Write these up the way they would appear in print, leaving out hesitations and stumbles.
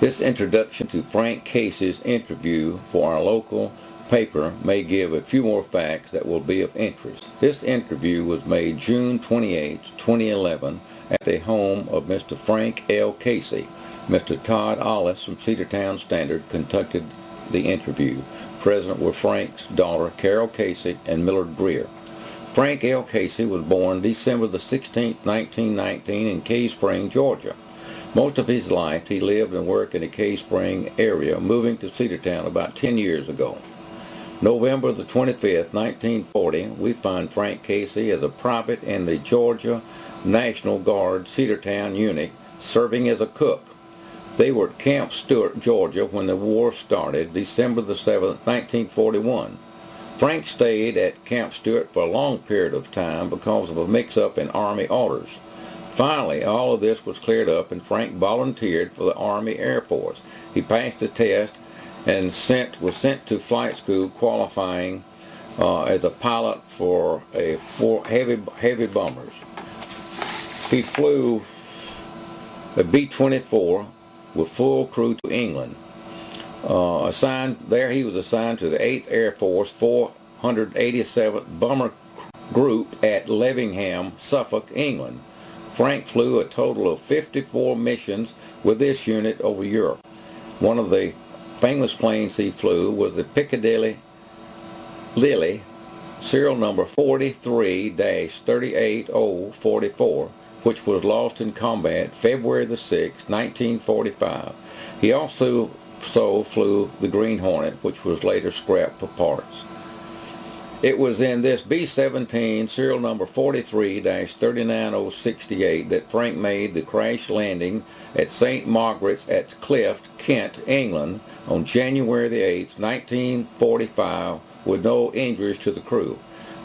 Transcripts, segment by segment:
This introduction to Frank Casey's interview for our local paper may give a few more facts that will be of interest. This interview was made June 28, 2011 at the home of Mr. Frank L. Casey. Mr. Todd Ollis from Cedartown Standard conducted the interview. Present were Frank's daughter Carol Casey and Millard Greer. Frank L. Casey was born December the 16th, 1919 in Cave Spring, Georgia. Most of his life he lived and worked in the Cave Spring area, moving to Cedartown about 10 years ago. November the 25th, 1940, we find Frank Casey as a private in the Georgia National Guard Cedartown unit, serving as a cook. They were at Camp Stewart, Georgia, when the war started, December the 7th, 1941. Frank stayed at Camp Stewart for a long period of time because of a mix-up in Army orders. Finally, all of this was cleared up and Frank volunteered for the Army Air Force. He passed the test and was sent to flight school, qualifying as a pilot for heavy bombers. He flew a B-24 with full crew to England. He was assigned to the 8th Air Force 487th Bomber Group at Levingham, Suffolk, England. Frank flew a total of 54 missions with this unit over Europe. One of the famous planes he flew was the Piccadilly Lily, serial number 43-38044, which was lost in combat February the 6th, 1945. He also flew the Green Hornet, which was later scrapped for parts. It was in this B-17, serial number 43-39068, that Frank made the crash landing at St. Margaret's at Clift, Kent, England, on January the 8th, 1945, with no injuries to the crew.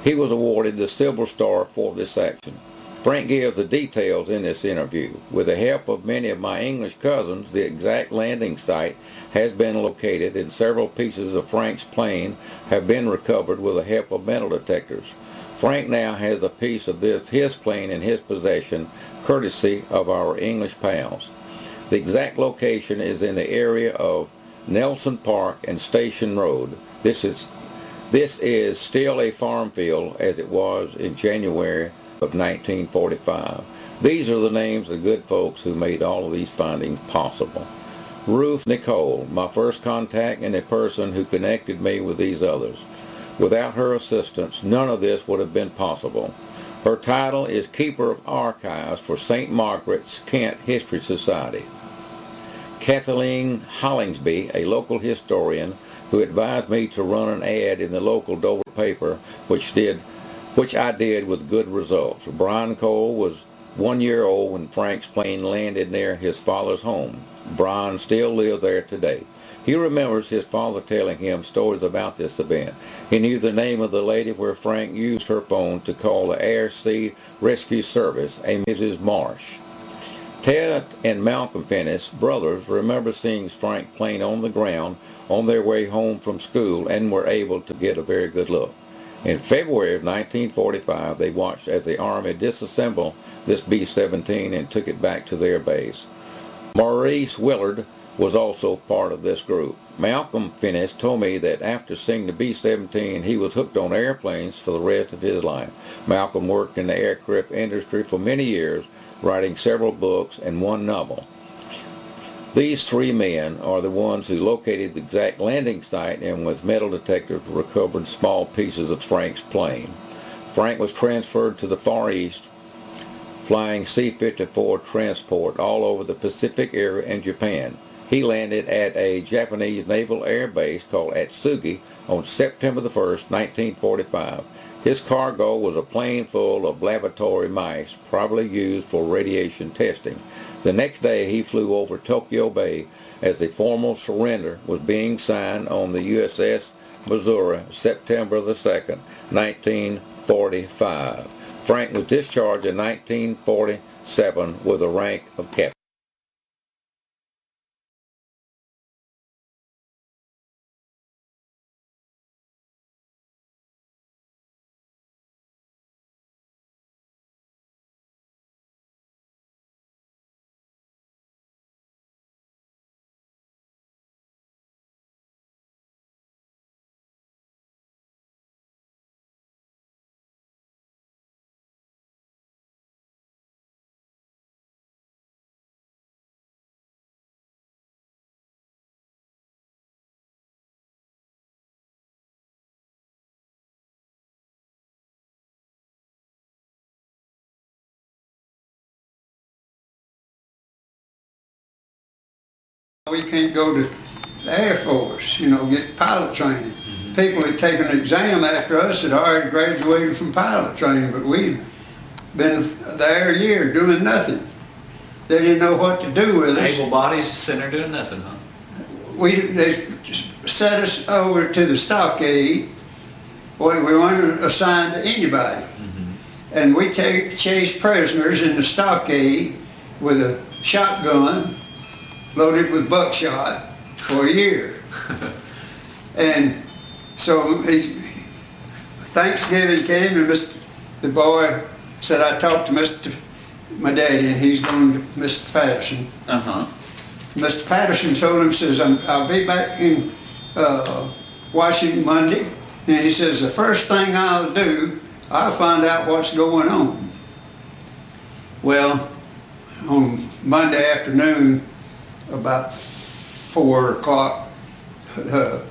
He was awarded the Silver Star for this action. Frank gives the details in this interview. With the help of many of my English cousins, the exact landing site has been located and several pieces of Frank's plane have been recovered with the help of metal detectors. Frank now has a piece of his plane in his possession, courtesy of our English pals. The exact location is in the area of Nelson Park and Station Road. This is still a farm field as it was in January of 1945. These are the names of the good folks who made all of these findings possible. Ruth Nicole, my first contact and the person who connected me with these others. Without her assistance, none of this would have been possible. Her title is Keeper of Archives for St. Margaret's, Kent History Society. Kathleen Hollingsby, a local historian, who advised me to run an ad in the local Dover paper, which I did with good results. Brian Cole was 1 year old when Frank's plane landed near his father's home. Brian still lives there today. He remembers his father telling him stories about this event. He knew the name of the lady where Frank used her phone to call the Air Sea Rescue Service, a Mrs. Marsh. Ted and Malcolm Finnis, brothers, remember seeing Frank's plane on the ground on their way home from school and were able to get a very good look. In February of 1945, they watched as the Army disassembled this B-17 and took it back to their base. Maurice Willard was also part of this group. Malcolm Finnis told me that after seeing the B-17, he was hooked on airplanes for the rest of his life. Malcolm worked in the aircraft industry for many years, writing several books and one novel. These three men are the ones who located the exact landing site and with metal detectors recovered small pieces of Frank's plane. Frank was transferred to the Far East, flying C-54 transport all over the Pacific area and Japan. He landed at a Japanese naval air base called Atsugi on September the 1st, 1945. His cargo was a plane full of laboratory mice, probably used for radiation testing. The next day he flew over Tokyo Bay as the formal surrender was being signed on the USS Missouri, September the 2nd, 1945. Frank was discharged in 1947 with the rank of captain. We can't go to the Air Force, you know, get pilot training. People had taken an exam after us had already graduated from pilot training, but we'd been there a year doing nothing. They didn't know what to do with us. Able bodies sitting there doing nothing, huh? They just set us over to the stockade. We weren't assigned to anybody. And we chased prisoners in the stockade with a shotgun loaded with buckshot for a year. And so Thanksgiving came, and the boy said, I talked to my daddy, and he's going to Mr. Patterson. Mr. Patterson told him, says, I'll be back in Washington Monday. And he says, the first thing I'll do, I'll find out what's going on. Well, on Monday afternoon, about 4 o'clock, the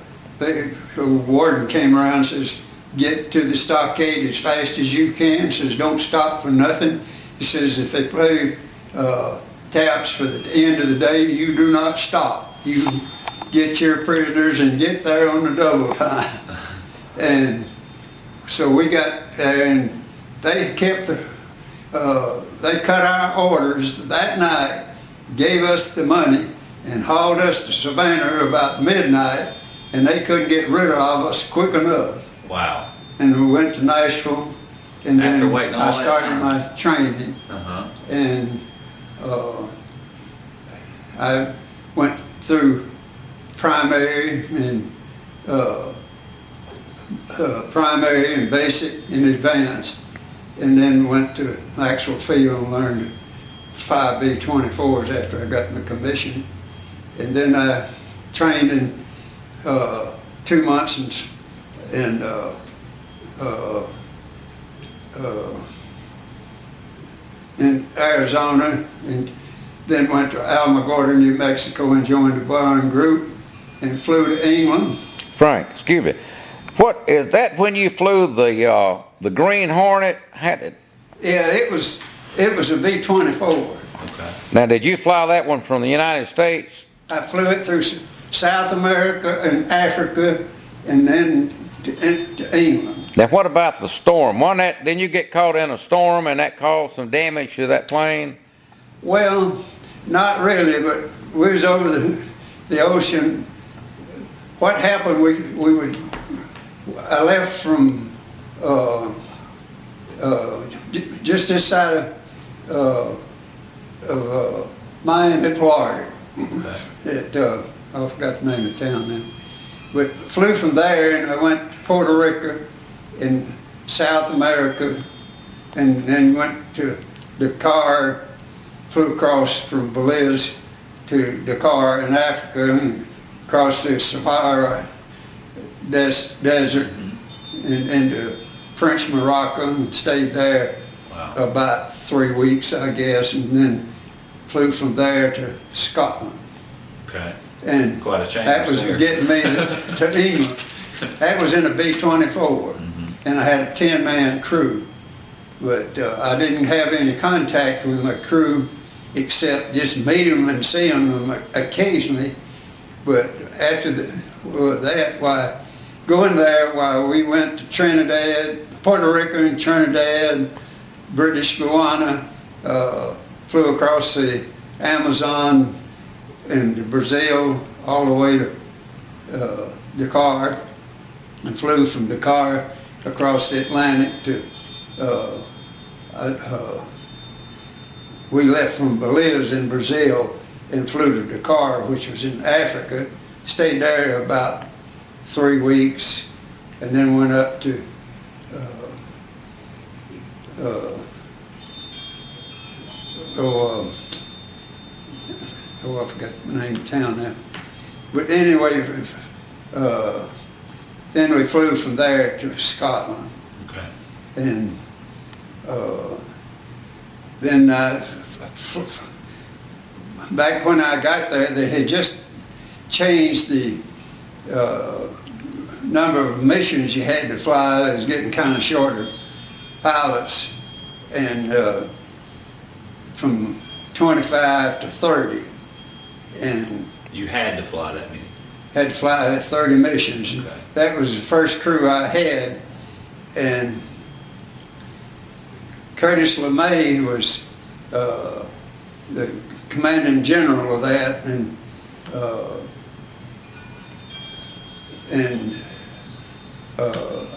warden came around and says, get to the stockade as fast as you can. Says, don't stop for nothing. He says, if they play taps for the end of the day, you do not stop. You get your prisoners and get there on the double time. And so we got there, and they kept they cut our orders that night, gave us the money, and hauled us to Savannah about midnight, and they couldn't get rid of us quick enough. Wow. And we went to Nashville, and After then I started my training. And I went through primary and basic and advanced, and then went to actual field and learned 5B-24s after I got my commission. And then I trained in 2 months in Arizona, and then went to Alamogordo, New Mexico, and joined the Barn Group, and flew to England. Frank, excuse me. What is that when you flew the Green Hornet? Yeah, it was a B-24. Okay. Now, did you fly that one from the United States? I flew it through South America and Africa, and then to England. Now, what about the storm? Didn't you get caught in a storm and that caused some damage to that plane? Well, not really, but we was over the ocean. What happened? I left from just this side of Miami, Florida. Okay. I forgot the name of the town now. But flew from there, and I went to Puerto Rico in South America, and then went to Dakar, flew across from Belize to Dakar in Africa, and across the Sahara Desert and into French Morocco, and stayed there about 3 weeks, I guess, and then flew from there to Scotland. Okay. And quite a change. That was getting me to England. That was in a B-24, and I had a 10-man crew. But I didn't have any contact with my crew except just meet them and see them occasionally. But after that, going there, we went to Trinidad, Puerto Rico and Trinidad, British Guiana, flew across the Amazon and Brazil all the way to Dakar, and flew from Dakar across the Atlantic to we left from Belize in Brazil and flew to Dakar, which was in Africa, stayed there about 3 weeks, and then went up to I forgot the name of the town now. But anyway, then we flew from there to Scotland. Okay. And then back when I got there, they had just changed the number of missions you had to fly. It was getting kind of shorter pilots, and from 25 to 30. And You had to fly that many. Had to fly 30 missions. Okay. That was the first crew I had, and Curtis LeMay was the commanding general of that, and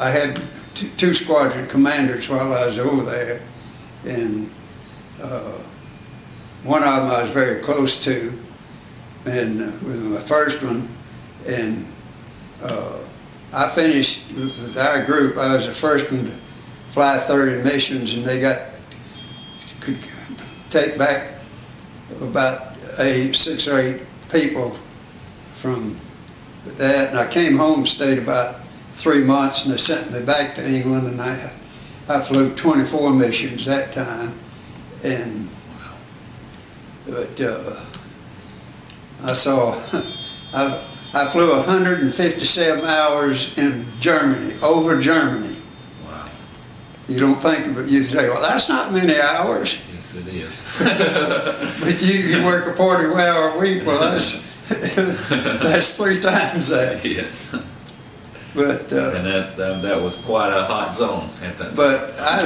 I had two squadron commanders while I was over there, and one of them I was very close to, and with my first one, and I finished with our group. I was the first one to fly 30 missions, and they could take back about 6 or 8 people from that, and I came home, stayed about 3 months, and they sent me back to England, and I flew 24 missions that time, and but I saw I flew 157 hours in Germany, over Germany. Wow. You don't think of it, you say, well, that's not many hours. Yes, it is. But you work a 40-hour week, well, that's 3 times that. Yes. But And that was quite a hot zone at that time. but I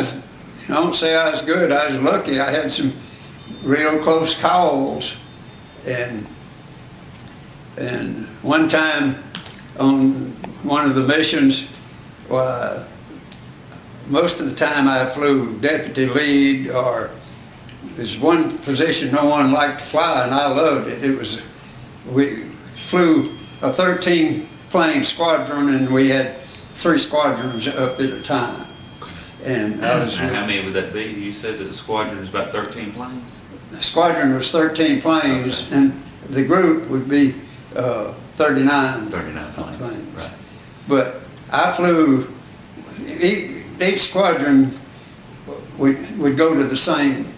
don't say I was good. I was lucky. I had some real close calls, and one time on one of the missions, well, most of the time I flew deputy lead, or there's one position no one liked to fly, and I loved it. We flew a 13 plane squadron, and we had 3 squadrons up at a time. And I was. And how many would that be? You said that the squadron is about 13 planes? The squadron was 13 planes, Okay. and the group would be 39. 39 planes. Right. But I flew, each squadron would go to the same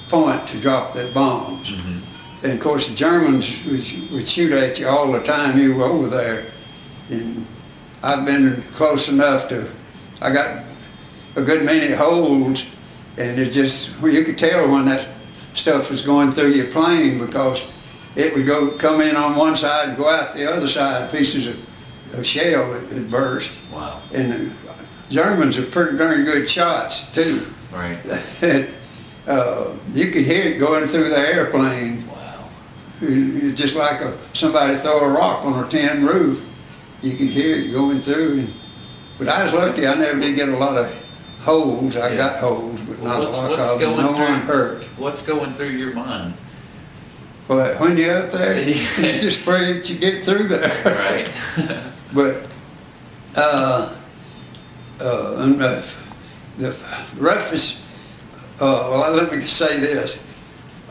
point to drop their bombs. Mm-hmm. And of course the Germans would shoot at you all the time you were over there. And I've been close enough I got a good many holes, and it just, well, you could tell when that stuff was going through your plane, because it would come in on one side and go out the other side, pieces of shell that would burst. Wow. And the Germans are pretty darn good shots too. Right. You could hear it going through the airplane. Wow. Just like somebody throw a rock on a tin roof. You could hear it going through. But I was lucky. I never did get a lot of holes. I got holes, but not a lot of them. No one hurt. What's going through your mind? But when you're up there, you just pray that you get through there. Right. But and the roughest, well, let me say this.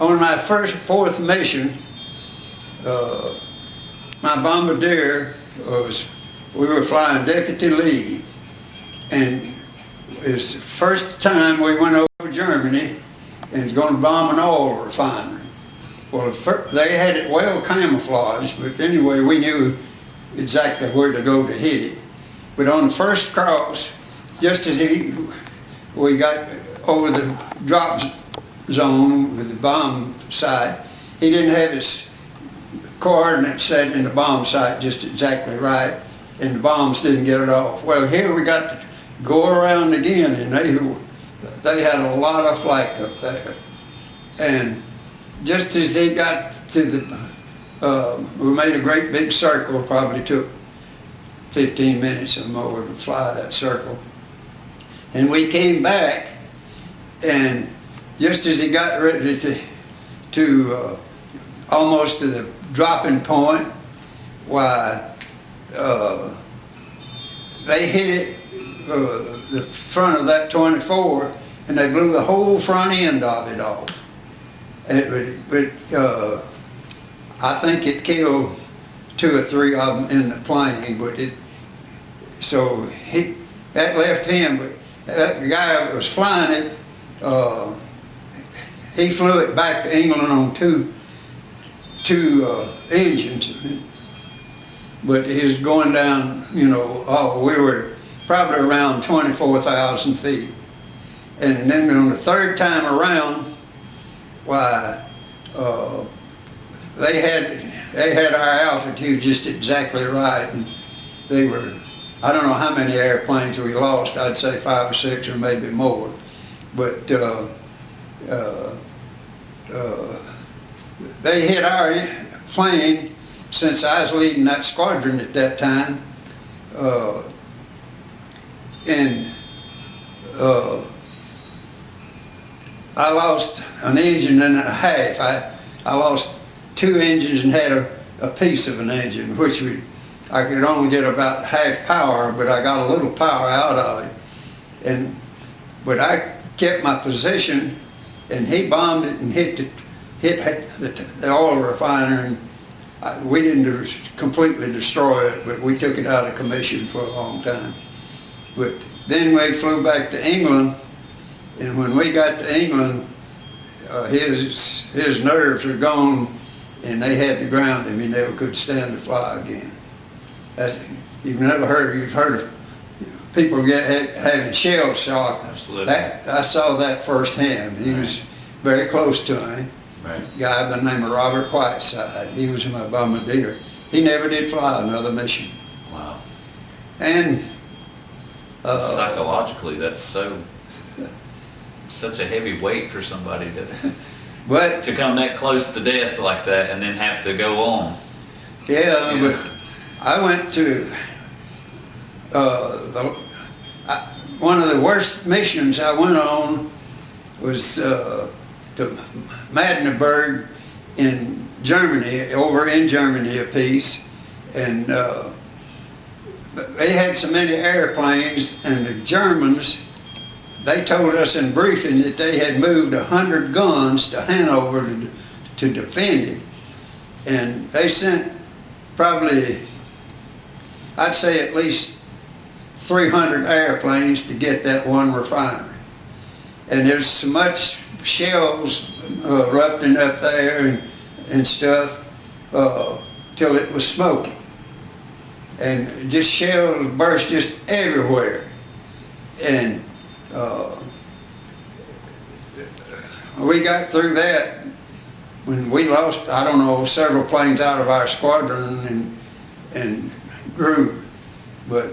On my fourth mission, my bombardier we were flying deputy lead, and it was the first time we went over Germany and was going to bomb an oil refinery. Well, they had it well camouflaged, but anyway, we knew exactly where to go to hit it. But on the first cross, just as we got over the drop zone with the bomb site, he didn't have his coordinates set in the bomb site just exactly right, and the bombs didn't get it off. Well, here we got to go around again, and they had a lot of flak up there. And just as they got to we made a great big circle, probably took 15 minutes or more to fly that circle. And we came back, and just as he got ready to almost to the dropping point, why they hit the front of that 24, and they blew the whole front end of it off. I think it killed 2 or 3 of them in the plane, but that left him. But that guy that was flying it, he flew it back to England on two engines. But he was going down, we were probably around 24,000 feet. And then on the third time around, why, they had our altitude just exactly right, and they were, I don't know how many airplanes we lost. I'd say 5 or 6 or maybe more, but they hit our plane since I was leading that squadron at that time, and I lost an engine and a half. I lost 2 engines and had a piece of an engine, which I could only get about half power, but I got a little power out of it. But I kept my position, and he bombed it and hit the oil refiner, and we didn't completely destroy it, but we took it out of commission for a long time. But then we flew back to England, and when we got to England, his nerves were gone, and they had to ground him. He never could stand to fly again. You've heard of people having shell shock. Absolutely. I saw that firsthand. He was very close to me. Right. A guy by the name of Robert Whiteside. He was my bombardier. He never did fly another mission. Wow. And psychologically, that's such a heavy weight for somebody to come that close to death like that and then have to go on. Yeah, but I went to one of the worst missions I went on was to Magdeburg in Germany, over in Germany a piece, and they had so many airplanes, and the Germans, they told us in briefing that they had moved 100 guns to Hanover to defend it, and they sent probably, I'd say at least 300 airplanes to get that one refinery. And there's so much shells erupting up there and stuff till it was smoking. And just shells burst just everywhere. And we got through that when we lost, I don't know, several planes out of our squadron and group, but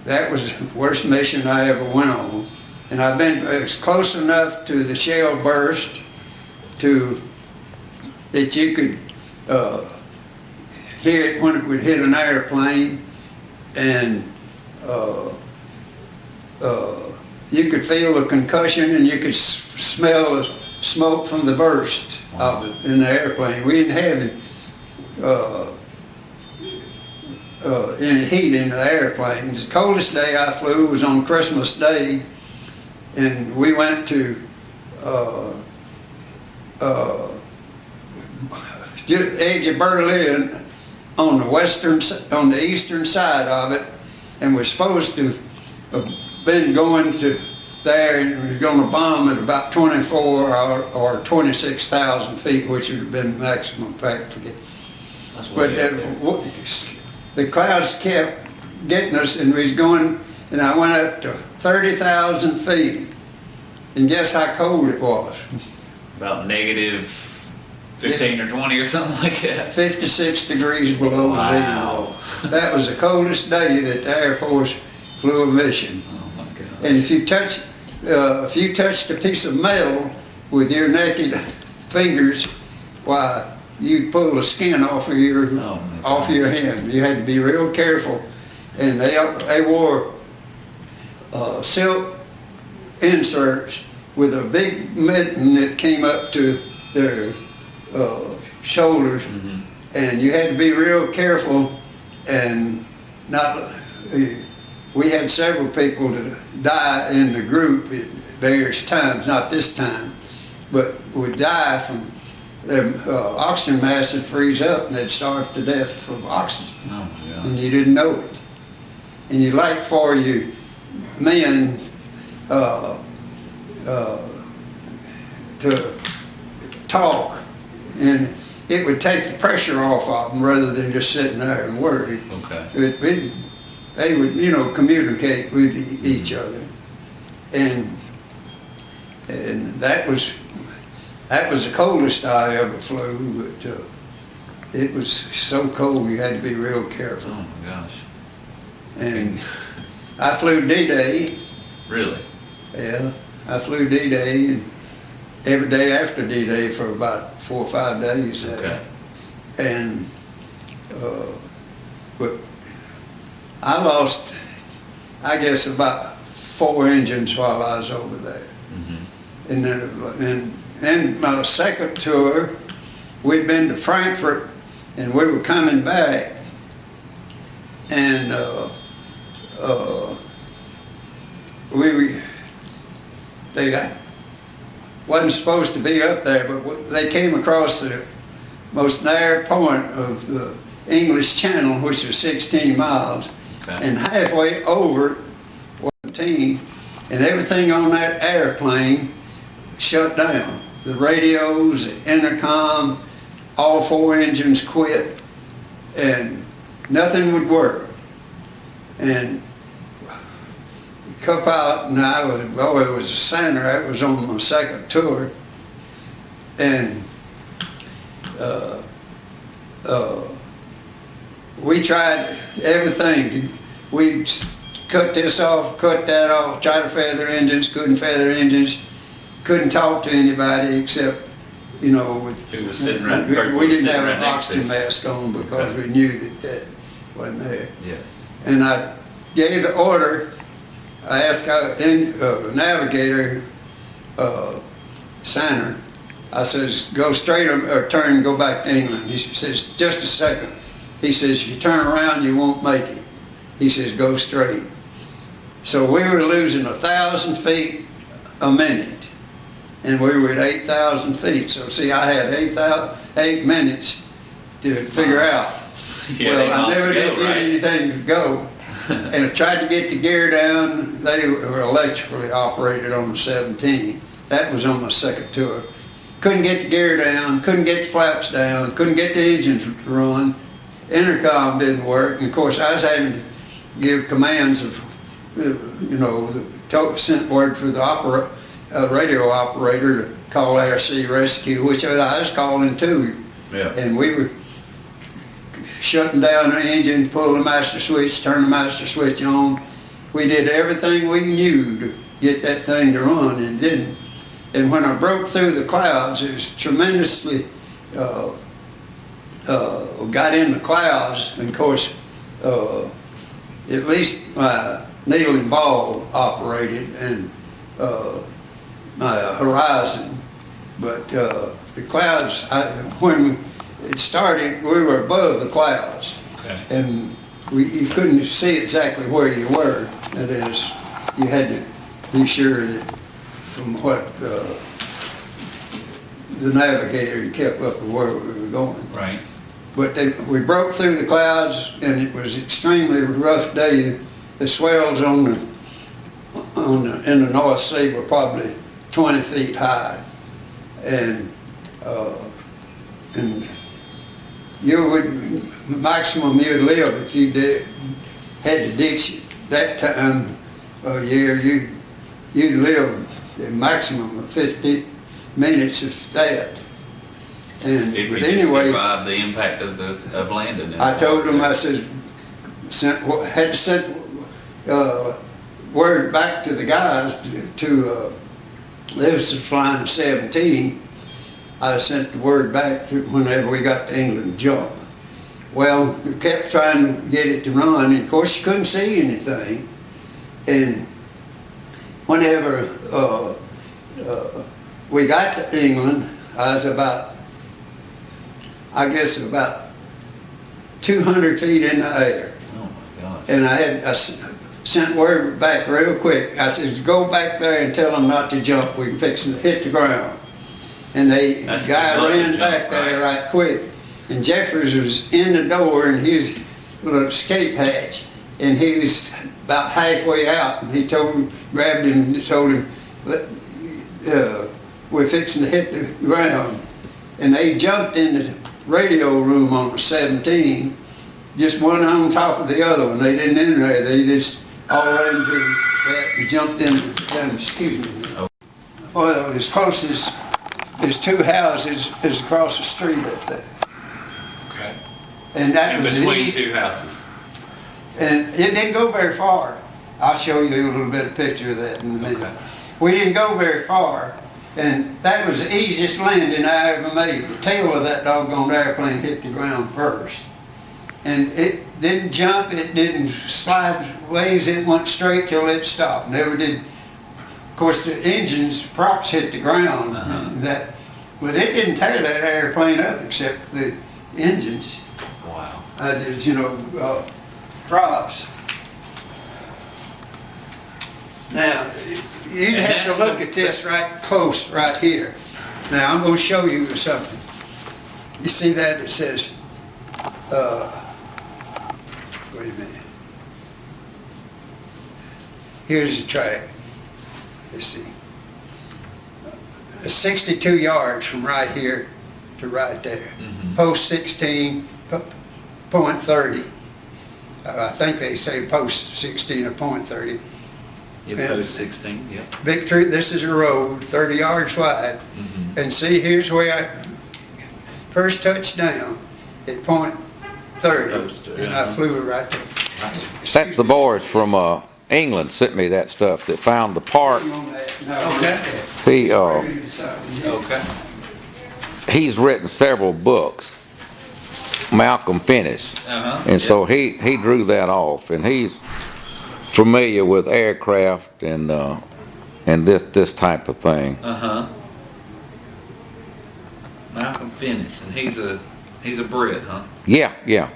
that was the worst mission I ever went on. And I've been close enough to the shell burst that you could hear it when it would hit an airplane, and you could feel the concussion, and you could smell the smoke from the burst of it in the airplane. We didn't have any heat in the airplanes. The coldest day I flew was on Christmas Day, and we went to edge of Berlin on the eastern side of it, and we're supposed to have been going to there, and we were going to bomb at about 24 or 26,000 feet, which would have been maximum practically. But the clouds kept getting us, and we was going, and I went up to 30,000 feet, and guess how cold it was? About negative 15 or 20 or something like that. 56 degrees below zero. That was the coldest day that the Air Force flew a mission. Oh my God. And if you touched a piece of metal with your naked fingers, why, you'd pull the skin off of your hand. You had to be real careful. And they wore silk inserts with a big mitten that came up to their shoulders, and you had to be real careful and not. We had several people to die in the group at various times, not this time, but would die from their oxygen mask would freeze up, and they'd starve to death from oxygen. Oh my God. And you didn't know it. And you like for you men to talk, and it would take the pressure off of them rather than just sitting there and worry. Okay. They would, communicate with each other, and that was the coldest I ever flew. But it was so cold you had to be real careful. Oh my gosh. And I flew D-Day. Really? Yeah, I flew D-Day and every day after D-Day for about 4 or 5 days. Okay. And but I lost, I guess, about 4 engines while I was over there. Mm-hmm. And then my second tour, we'd been to Frankfurt, and we were coming back, and they wasn't supposed to be up there, but they came across the most narrow point of the English Channel, which was 16 miles, Okay. and halfway over was a team, and everything on that airplane shut down. The radios, the intercom, all 4 engines quit, and nothing would work. And the co-pilot and I was, well, it was a center, that was on my second tour, and we tried everything. We cut this off, cut that off, tried to feather engines, couldn't feather engines, couldn't talk to anybody except, you know, with, Who was sitting right, we didn't have right an next to oxygen you. mask on because Okay. we knew that wasn't there. Yeah. And I gave the order. I asked the navigator, Sander, I says, go straight or turn and go back to England. He says, just a second. He says, if you turn around, you won't make it. He says, go straight. So we were losing 1,000 feet a minute, and we were at 8,000 feet. So see, I had 8 minutes to figure out. Yeah, Well, I never did right? get anything to go. And I tried to get the gear down. They were electrically operated on the 17. That was on my second tour. Couldn't get the gear down, couldn't get the flaps down, couldn't get the engines to run. Intercom didn't work. And of course, I was having to give commands of, you know, sent word for the radio operator to call RC rescue, which I was calling too. Yeah. And we were shutting down the engine, pull the master switch, turn the master switch on. We did everything we knew to get that thing to run, and it didn't. And when I broke through the clouds, it was tremendously, got in the clouds, and of course, at least my needle and ball operated, and my horizon. But the clouds, when it started, we were above the clouds. Okay. And you couldn't see exactly where you were. That is, you had to be sure that from what the navigator kept up with where we were going. Right. But we broke through the clouds, and it was an extremely rough day. The swells in the North Sea were probably 20 feet high, and you would maximum you'd live if you had to ditch that time of year. You'd live a maximum of 50 minutes of that. And If you but just anyway, survive the impact of landing. I told them, I says, had sent word back to the guys to they was flying 17. I sent the word back to whenever we got to England, jump. Well, we kept trying to get it to run, and of course you couldn't see anything. And whenever we got to England, I was about 200 feet in the air. Oh my gosh. And I sent word back real quick. I said, go back there and tell them not to jump. We can fix them to hit the ground. And the That's guy too low to ran jump, back there right? right quick. And Jeffers was in the door, and he was with an escape hatch. And he was about halfway out, and he grabbed him and told him, we're fixing to hit the ground. And they jumped in the radio room on the 17, just one on top of the other one. They didn't enter there, they just all ran into that and jumped in, excuse me. Well, as close as 2 houses is across the street up there. Okay. And that In was between easy. two houses. And it didn't go very far. I'll show you a little bit of picture of that in a minute. Okay. We didn't go very far, and that was the easiest landing I ever made. The tail of that doggone airplane hit the ground first. And it didn't jump, it didn't slide ways, it went straight till it stopped. Never did. Of course, the engine's props hit the ground. But it didn't tear that airplane up except the engines. Wow. There's, props. Now, you'd And have that's to look the- at this right close right here. Now, I'm going to show you something. You see that? It says, wait a minute. Here's the track. Let's see. 62 yards from right here to right there. Post 16.30. I think they say post 16 or point 30. You Yeah. post 16, yeah. Victory, this is a road 30 yards wide. And see, here's where I first touched down at point 30. And I flew it right there. That's the boys from England sent me that stuff that found the part. Okay. He Okay. he's written several books, Malcolm Finis, and so he drew that off, and he's familiar with aircraft and this type of thing. Malcolm Finis, and he's a Brit, huh? Yeah. Okay.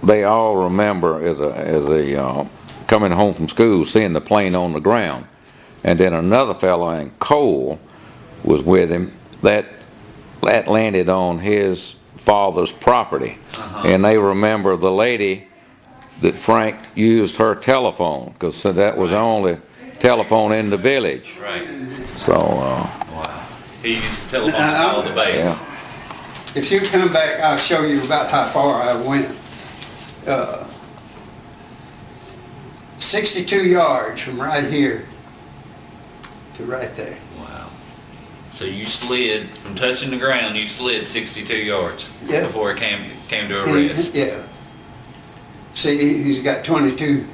They all remember as a coming home from school seeing the plane on the ground, and then another fellow named Cole was with him that landed on his father's property, and they remember the lady that Frank used her telephone because that was the only telephone in the village. Right. So Wow. He used the telephone to call the base. yeah. If you come back, I'll show you about how far I went. 62 yards from right here to right there. Wow. So you slid, from touching the ground, you slid 62 yards Yeah. before it came to a rest. Yeah. See, he's got 22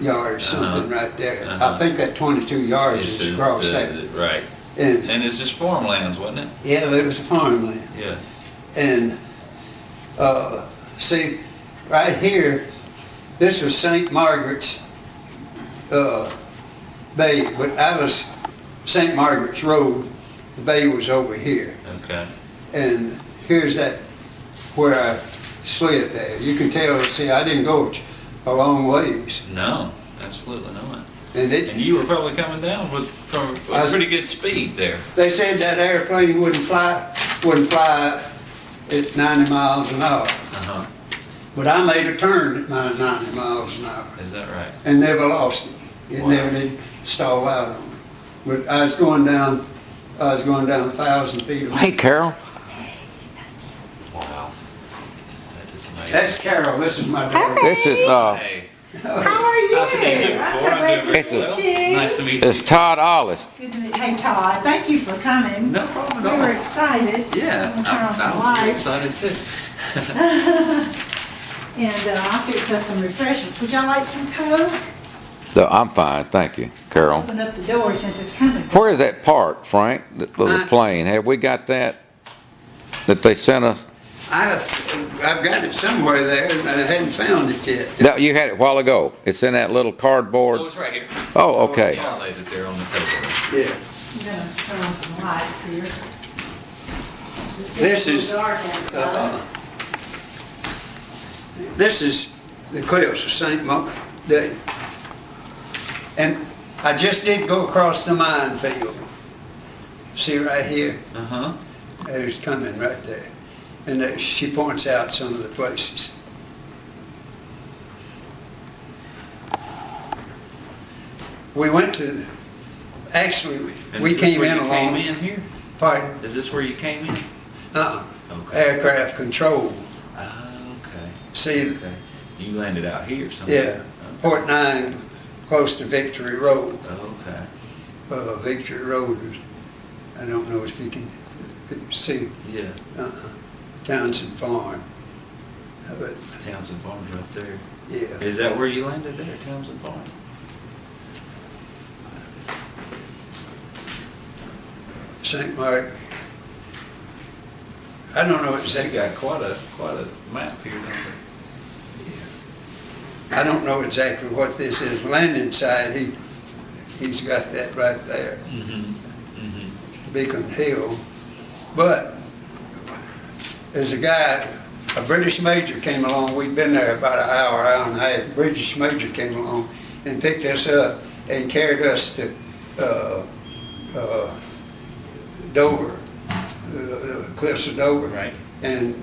yards, something right there. I think that 22 yards It's is across there. Right. And, And it's just farmlands, wasn't it? yeah, it was a farmland. Yeah. And, see, right here, this was St. Margaret's Bay, but that was St. Margaret's Road. The bay was over here. Okay. And here's that where I slid there. You can tell, see, I didn't go a long ways. No, absolutely not. And And you were probably coming down from a pretty good speed there. they said that airplane wouldn't fly at 90 miles an hour. But I made a turn at 90 miles an hour Is that right? and never lost it. It Wow. never did stall out on me. But I was going down 1,000 feet. a minute. Hey, Carol. Wow. That is amazing. That's Carol. This is my daughter. This is Hey, How are you? I've seen you before. I'm doing It's very a- well. Nice to meet you. it's Todd Ollis. Good to meet- Hey Todd, thank you for coming. No problem We at were all. excited. Yeah, We'll turn on some I was lights. excited too. And I'll fix us some refreshments. Would y'all like some Coke? I'm fine, thank you, Carol. Open up the door since it's coming. Where is that part, Frank, the plane? Have we got that they sent us? I've got it somewhere there, and I hadn't found it yet. No, you had it a while ago. It's in that little cardboard. Oh, it's right here. Oh, okay. Yeah, I laid it there on the table. Yeah. I'm gonna turn on some lights here. This It's is, a little dark outside. This is the cliffs of St. Mark. And I just did go across the minefield. See right here? There's coming right there. And she points out some of the places. We went to, actually, And we is this came where in you along. Came in here? Pardon? Is this where you came in? Okay. Aircraft control. Ah, okay. See, Okay. You landed out here somewhere. yeah, Port 9, close to Victory Road. Okay. Victory Road. I don't know if you can see Yeah, Townsend Farm. But, Townsend Farm's right there. yeah. Is that where you landed there, Townsend Farm? St. Mark. I don't know They exactly. got quite a map here, don't they? I don't know exactly what this is. Landing site, he's got that right there, Beacon Hill. But there's a guy, a British major came along. We'd been there about an hour and a half. A British major came along and picked us up and carried us to Dover, the cliffs of Dover. Right. And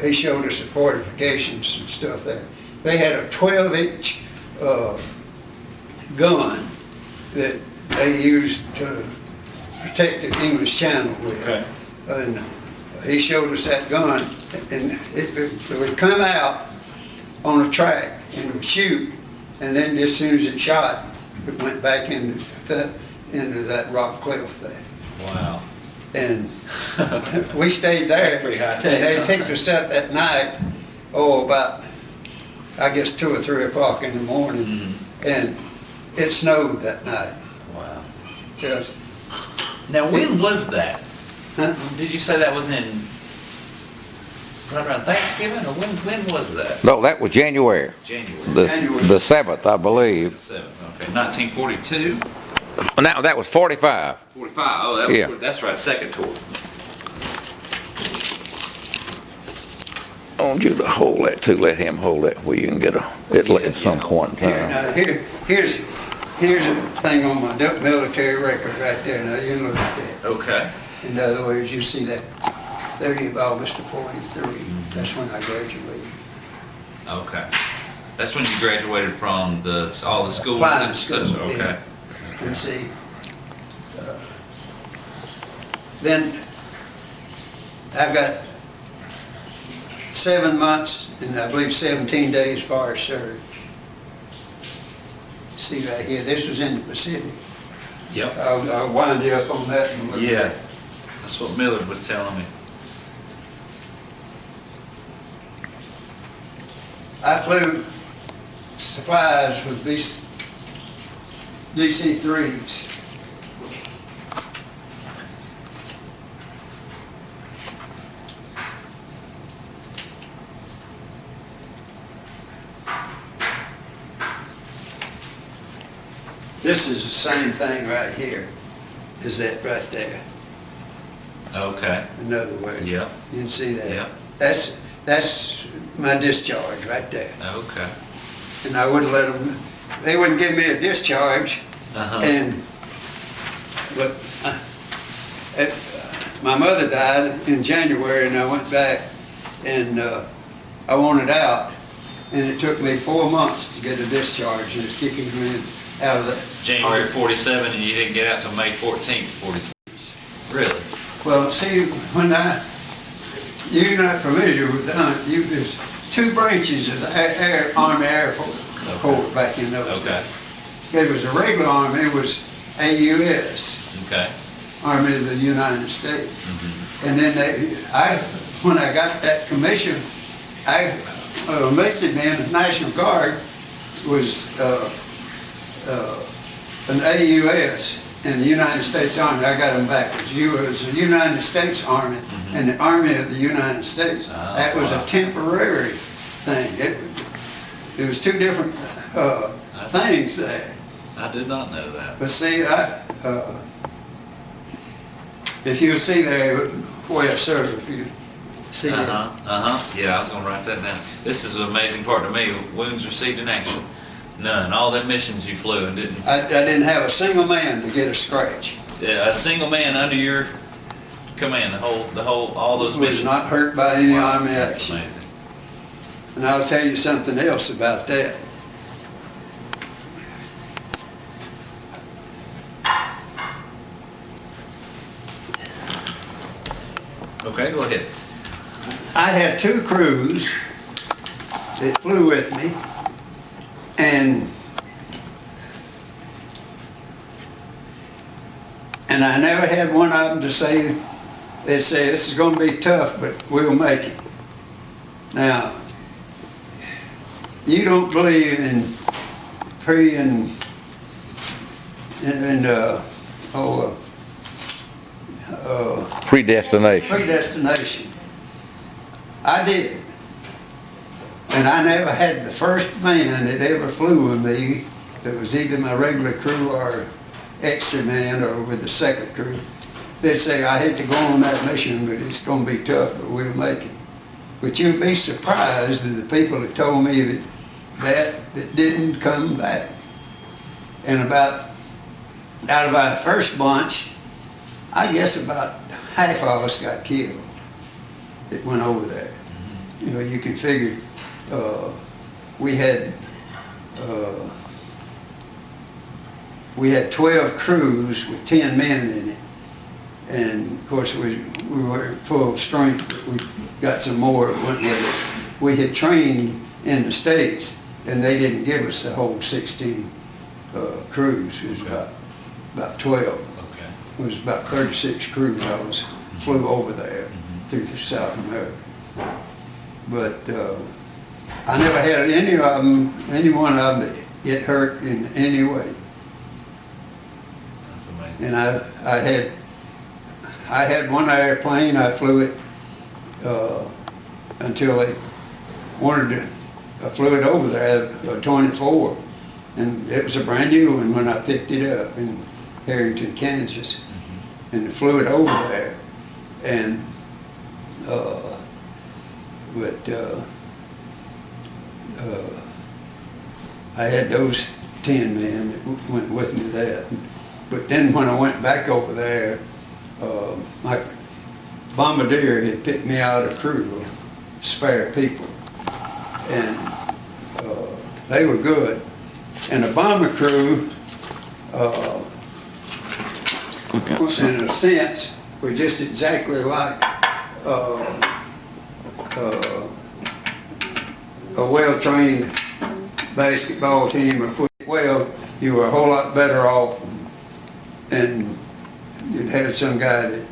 he showed us the fortifications and stuff there. They had a 12-inch gun that they used to protect the English Channel with. Okay. And he showed us that gun, and it would come out on a track and it would shoot, and then as soon as it shot, it went back into that rock cliff there. Wow. And we stayed there. That's pretty high And tech, they huh? picked us up that night, about, I guess, 2 or 3 o'clock in the morning, and it snowed that night. Wow. Yes. Now, when was that? Huh? Did you say that was in right around Thanksgiving, or when was that? No, that was January. January. January. The 7th, I The believe. 7th, okay. 1942? Now, that was 45. 45, oh, that was, Yeah. that's right, second tour. I want you to hold that too. Let him hold that where you can get it at some point in Here, time. now, here's a thing on my military record right there. Now, you look at that. Okay. In other words, you see that 30th of August of 43. That's when I graduated. Okay. That's when you graduated from all the schools? Flying and school, such? Okay. yeah. And see, then I've got 7 months and I believe 17 days far served. See right here, this was in the Pacific. Yep. I'll wind you up on that in a little Yeah. bit. That's what Millard was telling me. I flew supplies with these DC-3s. This is the same thing right here as that right there. Okay. In other words, Yep. you can see that. Yep. That's my discharge right there. Okay. And I wouldn't let them, they wouldn't give me a discharge. Uh-huh. But my mother died in January and I went back and I wanted out. And it took me 4 months to get a discharge and it's kicking me out of the. January 47, and you didn't get out till May 14th, 46. Really? Well, see, you're not familiar with there's 2 branches of the Army Air Force back in those Okay. days. It was a regular Army, it was AUS, Okay. Army of the United States. And then when I got that commission, I enlisted me in the National Guard, was an AUS in the United States Army. I got them backwards. You was the United States Army and the Army of the United States. Oh, That was wow. a temporary thing. It was 2 different things there. I did not know that. But see, if you see there where I served, if you see that. Yeah, I was gonna write that down. This is an amazing part to me. Wounds received in action. None. All them missions you flew and didn't. I didn't have a single man to get a scratch. A single man under your command. All those Was missions. not hurt by any Wow, Army that's action. amazing. And I'll tell you something else about that. Okay, go ahead. I had 2 crews that flew with me, and And I never had one of them to say, they'd say, this is gonna be tough, but we'll make it. Now, you don't believe in pre and Predestination. predestination. I did. And I never had the first man that ever flew with me that was either my regular crew or extra man or with the second crew. They'd say, I hate to go on that mission, but it's gonna be tough, but we'll make it. But you'd be surprised at the people that told me that didn't come back. And out of our first bunch, I guess about half of us got killed that went over there. You know, you can figure, we had 12 crews with 10 men in it. And of course we were full of strength, but we got some more that went with us. We had trained in the States and they didn't give us the whole 16 crews. It was about 12. Okay. It was about 36 crews flew over there through South America. But I never had any one of them that get hurt in any way. That's amazing. And I had one airplane, I flew it until they wanted to, I flew it over there, a 24. And it was a brand new one when I picked it up in Harrington, Kansas. And flew it over there. And, I had those 10 men that went with me there. But then when I went back over there, my bombardier had picked me out a crew of spare people. And they were good. And the bomber crew, in a sense, were just exactly like a well-trained basketball team or football. Well, you were a whole lot better off, and you'd had some guy that,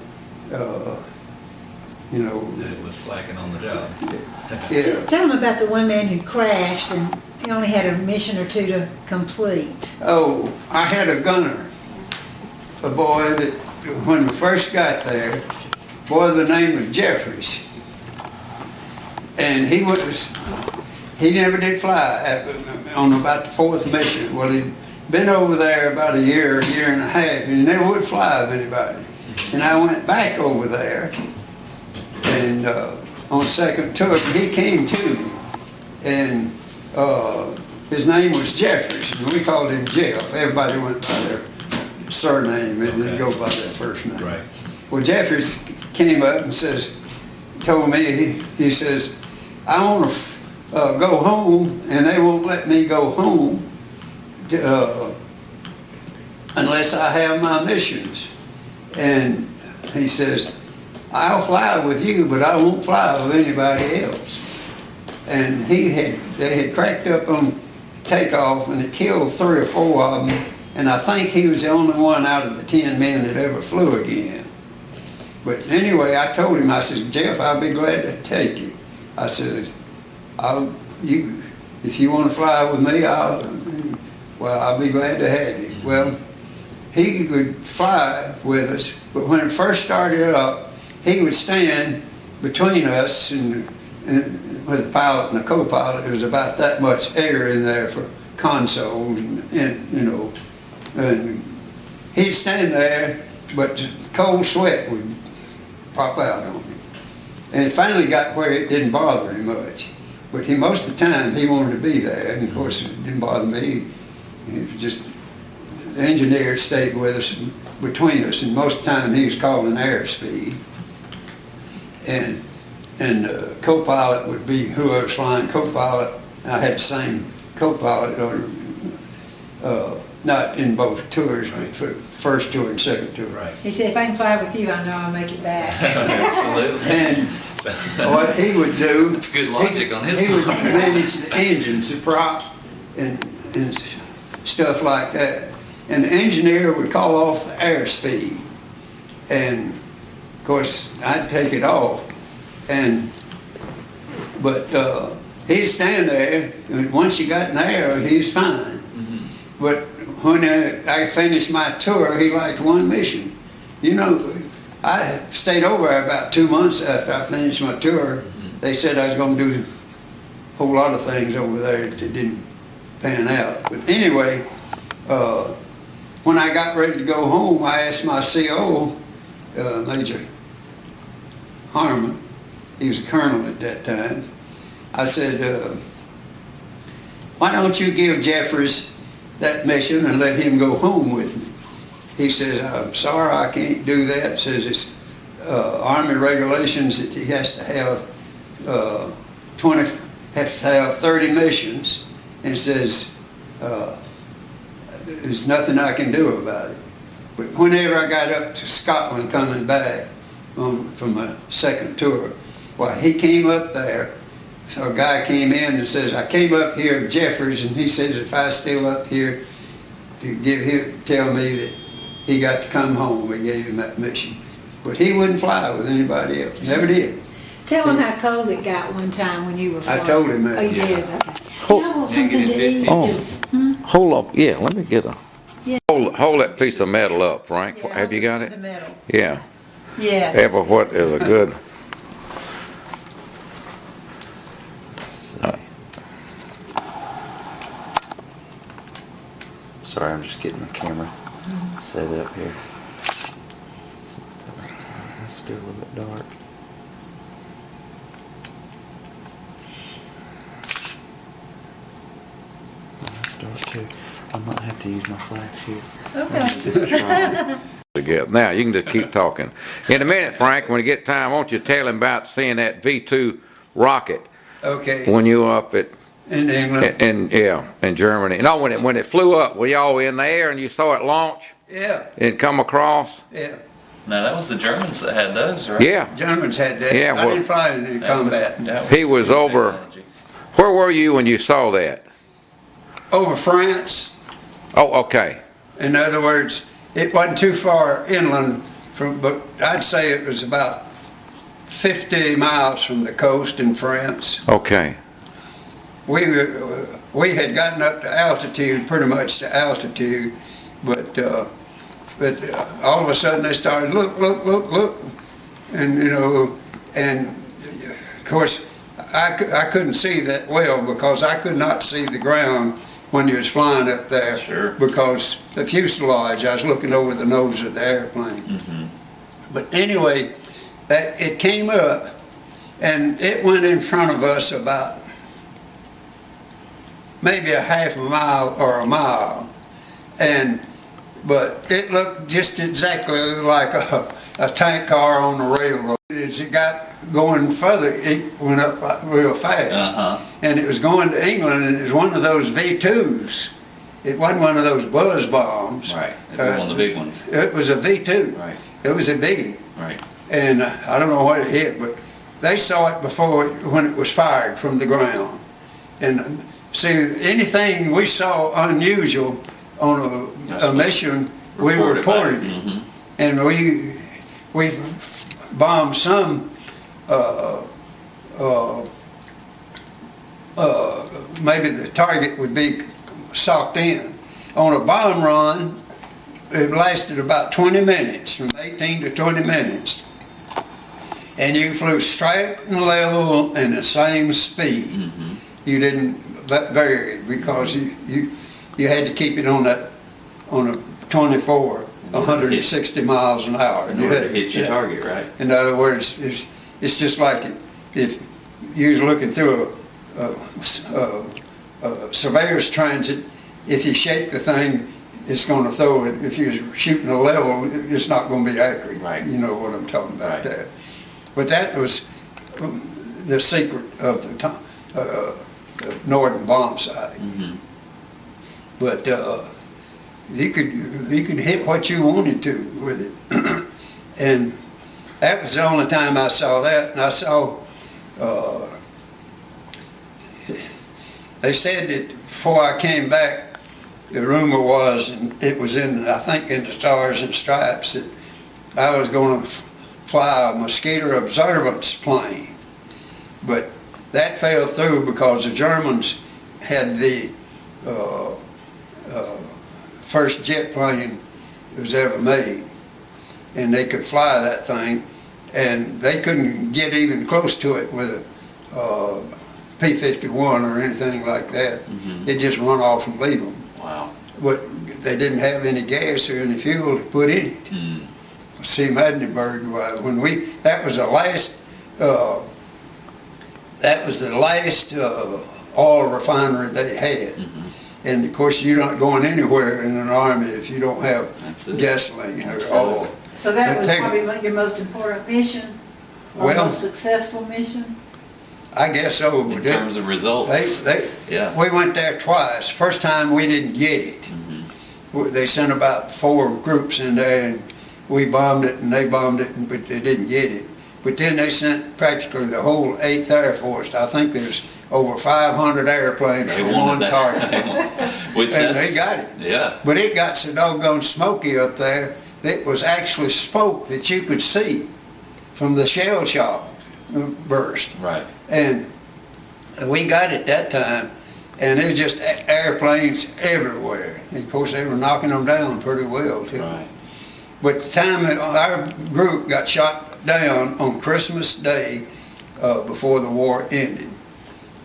It was slacking on the job. yeah. Tell them about the one man who crashed and he only had a mission or two to complete. Oh, I had a gunner, a boy that, when we first got there, boy, the name was Jeffries. And he never did fly on about the 4th mission. Well, he'd been over there about a year and a half, and he never would fly with anybody. And I went back over there, and on second tour, he came to me, and his name was Jeffries, and we called him Jeff. Everybody went by their surname and didn't go by their first name. Right. Well, Jeffries came up and told me, he says, I want to go home, and they won't let me go home unless I have my missions. And he says, I'll fly with you, but I won't fly with anybody else. And they had cracked up on takeoff, and it killed 3 or 4 of them, and I think he was the only one out of the 10 men that ever flew again. But anyway, I told him, I said, Jeff, I'll be glad to take you. I said, if you want to fly with me, I'll be glad to have you. Well, he would fly with us, but when it first started up, he would stand between us and with the pilot and the co-pilot. There was about that much air in there for consoles, and he'd stand there, but cold sweat would pop out on him. And it finally got where it didn't bother him much. But most of the time he wanted to be there, and of course it didn't bother me. It was just the engineer stayed with us, between us, and most of the time he was calling airspeed. And the co-pilot would be whoever's flying co-pilot. I had the same co-pilot, not in both tours, but for first tour and second tour. Right. He said, if I can fly with you, I know I'll make it back. Absolutely. And what he would do, That's good logic on his he would part. manage the engines, the prop, and stuff like that. And the engineer would call off the airspeed. And of course, I'd take it off. But he'd stand there, and once he got in there, he's fine. But when I finished my tour, he liked one mission. You know, I stayed over there about 2 months after I finished my tour. They said I was going to do a whole lot of things over there that didn't pan out. But anyway, when I got ready to go home, I asked my CO, Major Harmon, he was a colonel at that time, I said, why don't you give Jeffries that mission and let him go home with me? He says, I'm sorry, I can't do that. Says it's Army regulations that he has to have 30 missions, and says there's nothing I can do about it. But whenever I got up to Scotland coming back from my second tour, well, he came up there. So a guy came in and says, I came up here to Jeffers, and he says if I still up here to tell me that he got to come home. We gave him that mission. But he wouldn't fly with anybody else. Never did. Tell him how cold it got one time when you were flying. I told him that. Oh, you did? Okay. Hold- I want something to eat. Oh. Just, Hold up. Yeah, let me get a. Yeah. Hold that piece of metal up, Frank. Yeah, Have you got the it? metal. Yeah. Yeah. Ever what is a good. Sorry, I'm just getting the camera set up here. It's still a little bit dark. That's dark too. I might have to use my flash here. Okay. Together. Now, you can just keep talking. In a minute, Frank, when you get time, won't you tell him about seeing that V2 rocket Okay. when you were up at In England. in Germany. No, when it flew up, were y'all in the air and you saw it launch Yeah. and come across? Yeah. No, that was the Germans that had those, right? Yeah. Germans had that. Yeah, I well, didn't fly in any That combat. He was good over- technology. Where were you when you saw that? Over France. Oh, okay. In other words, it wasn't too far inland but I'd say it was about 50 miles from the coast in France. Okay. We had gotten up to altitude, pretty much to altitude, but all of a sudden they started look, and and of course I couldn't see that well because I could not see the ground when you was flying up there. Sure. Because the fuselage, I was looking over the nose of the airplane. Mm-hmm. But anyway, it came up and it went in front of us about maybe a half a mile or a mile, but it looked just exactly like a tank car on the railroad. As it got going further, it went up real fast, and it was going to England, and it was one of those V2s. It wasn't one of those buzz bombs. Right. It was one of the big ones. It was a V2. Right. It was a biggie. Right. And I don't know what it hit, but they saw it before when it was fired from the ground. And see, anything we saw unusual on a mission, we reported it. Mm-hmm. And we bombed some maybe the target would be socked in. On a bomb run, it lasted about 20 minutes, from 18 to 20 minutes. And you flew straight and level and the same speed. Mm-hmm. You didn't vary because you had to keep it on a 24, 160 miles an hour. In order to hit your target, right? In other words, it's just like if you was looking through a surveyor's transit, if you shake the thing, it's going to throw it. If you're shooting a level, it's not going to be accurate. Right. You know what I'm talking about Right. there. But that was the secret of the northern bomb sight. Mm-hmm. But you could hit what you wanted to with it. And that was the only time I saw that. And I saw, they said that before I came back, the rumor was, and it was I think in the Stars and Stripes, that I was going to fly a mosquito observance plane, but that fell through because the Germans had the first jet plane that was ever made, and they could fly that thing, and they couldn't get even close to it with a P-51 or anything like that. It just run off and leave them. Wow. But they didn't have any gas or any fuel to put in it. See, Magdeburg, that was the last oil refinery they had. And of course, you're not going anywhere in an army if you don't have gasoline or oil. So that was probably your most important mission, or Well, most successful mission? I guess so. In terms of results. Yeah. We went there twice. First time we didn't get it. They sent about 4 groups in there, and we bombed it and they bombed it, but they didn't get it. But then they sent practically the whole 8th Air Force. I think there's over 500 airplanes for one target. And they got it. Yeah. But it got so doggone smoky up there, it was actually smoke that you could see from the shell shock burst. Right. And we got it that time, and it was just airplanes everywhere. And of course, they were knocking them down pretty well, too. Right. But the time our group got shot down on Christmas Day before the war ended,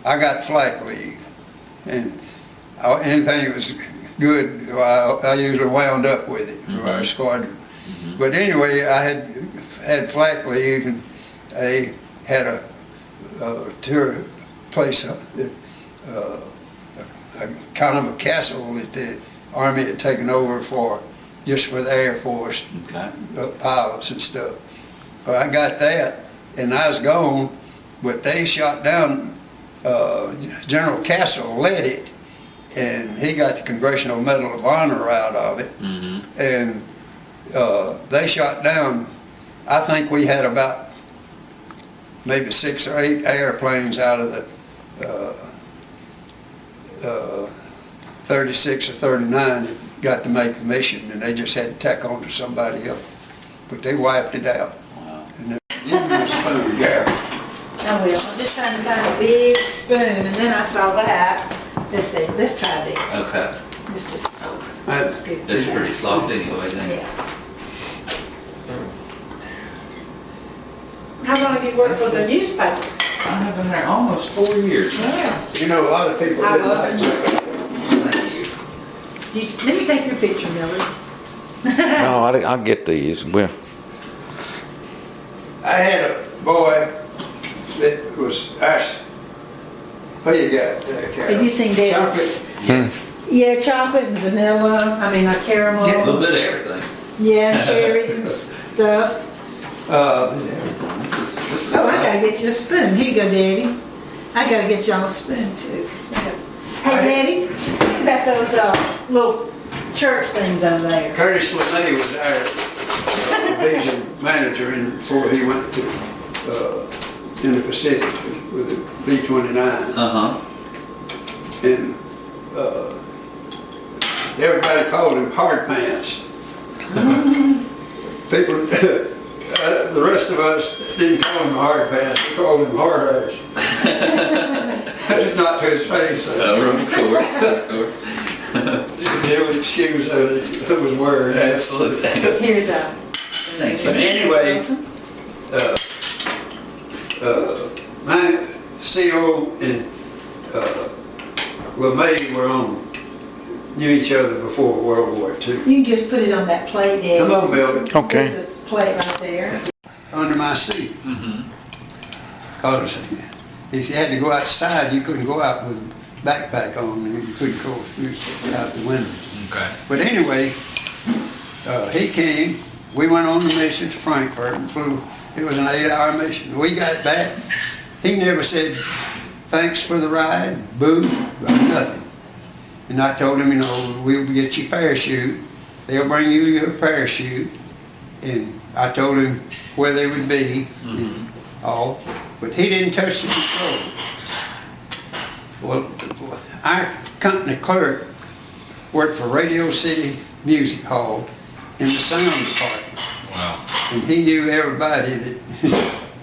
I got flak leave. And anything that was good, I usually wound up with it for our squadron. But anyway, I had flak leave, and I had a tour place up that, kind of a castle that the Army had taken over just for the Air Force pilots and stuff. Well, I got that, and I was gone, but they shot down, General Castle led it, and he got the Congressional Medal of Honor out of it. And they shot down, I think we had about maybe 6 or 8 airplanes out of the 36 or 39 that got to make the mission, and they just had to tack on to somebody else. But they wiped it out. Wow. And give me a spoon, Gary. I will. I'm just trying to find a big spoon, and then I saw that. Let's see. Let's try this. Okay. It's just That's good. It's pretty soft anyways, ain't it? Yeah. How long have you worked for the newspaper? I've been there almost 4 years. Yeah. You know, a lot of people I didn't love like the it. newspaper. Thank you. Let me take your picture, Miller. No, I'll get these. Well, I had a boy that was asked, what do you got there, Carol? Have you seen that? Chocolate. Yeah, chocolate and vanilla. I mean, like caramel. A little bit of everything. Yeah, cherries and stuff. This is Oh, I gotta get you a spoon. Here you go, Daddy. I gotta get y'all a spoon too. Hey, Daddy, think about those little church things over there. Curtis LeMay was our division manager before he went to in the Pacific with the B-29. And everybody called him hard pants. People, the rest of us didn't call him hard pants, we called him hard ass. That's not to his face. Of course, of course. They would excuse who was wearing that. Absolutely. Here's a. Thank you. Anyway, my CO and LeMay knew each other before World War II. You just put it on that plate, Daddy. Come on, Bill. okay. There's a plate right there. Under my seat. Because if you had to go outside, you couldn't go out with a backpack on, and you couldn't go out the window. Okay. But anyway, he came, we went on the mission to Frankfurt and flew. It was an 8-hour mission. We got back, he never said, thanks for the ride, boo, nothing. And I told him, we'll get you a parachute. They'll bring you your parachute. And I told him where they would be and all. But he didn't touch the control. Well, our company clerk worked for Radio City Music Hall in the sound department. Wow. and he knew everybody that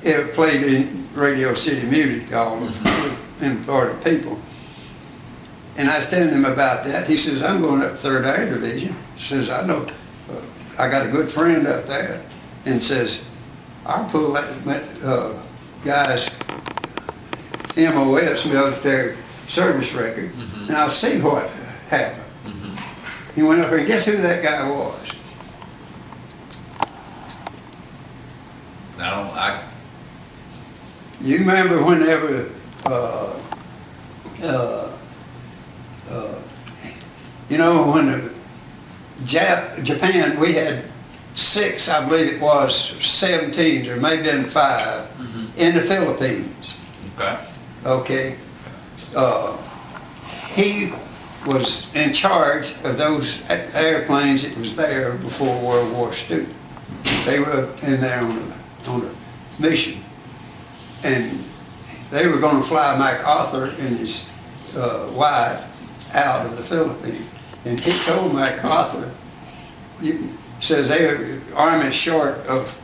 ever played in Radio City Music, all the important people. And I was telling him about that. He says, I'm going up 3rd Air Division. He says, I know, I got a good friend up there. And says, I'll pull that guy's MOS, military service record, and I'll see what happened. He went up there, and guess who that guy was? You remember whenever you know, when Japan, we had 6, I believe it was, 17s, or maybe been 5, in the Philippines. Okay. He was in charge of those airplanes that was there before World War II. They were in there on a mission. And they were going to fly MacArthur and his wife out of the Philippines. And he told MacArthur, says the Army's short of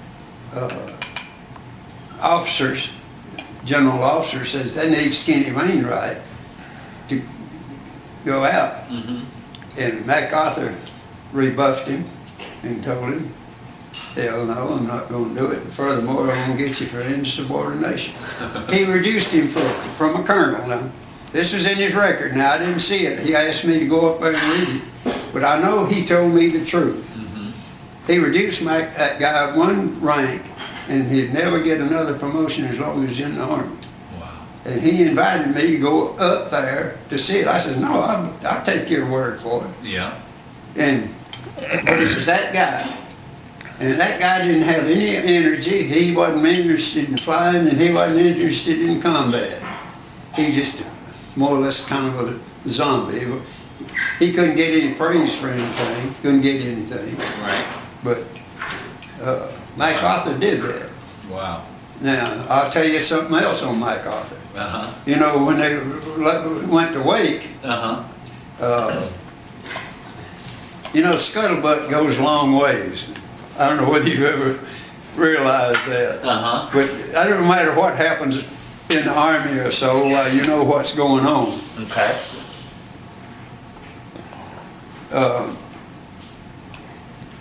officers, general officers, says they need Skinny Wainwright to go out. And MacArthur rebuffed him and told him, hell no, I'm not going to do it. And furthermore, I'm going to get you for insubordination. He reduced him from a colonel. Now, this was in his record. Now, I didn't see it. He asked me to go up there and read it. But I know he told me the truth. He reduced that guy 1 rank, and he'd never get another promotion as long as he's in the Army. Wow. And he invited me to go up there to see it. I said, no, I'll take your word for it. Yeah. But it was that guy. And that guy didn't have any energy. He wasn't interested in flying, and he wasn't interested in combat. He just more or less kind of a zombie. He couldn't get any praise for anything. Couldn't get anything. Right. But MacArthur did that. Wow. Now, I'll tell you something else on MacArthur. You know, when they went to Wake, you know, scuttlebutt goes long ways. I don't know whether you've ever realized that. But I don't matter what happens in the Army or so, you know what's going on. Okay.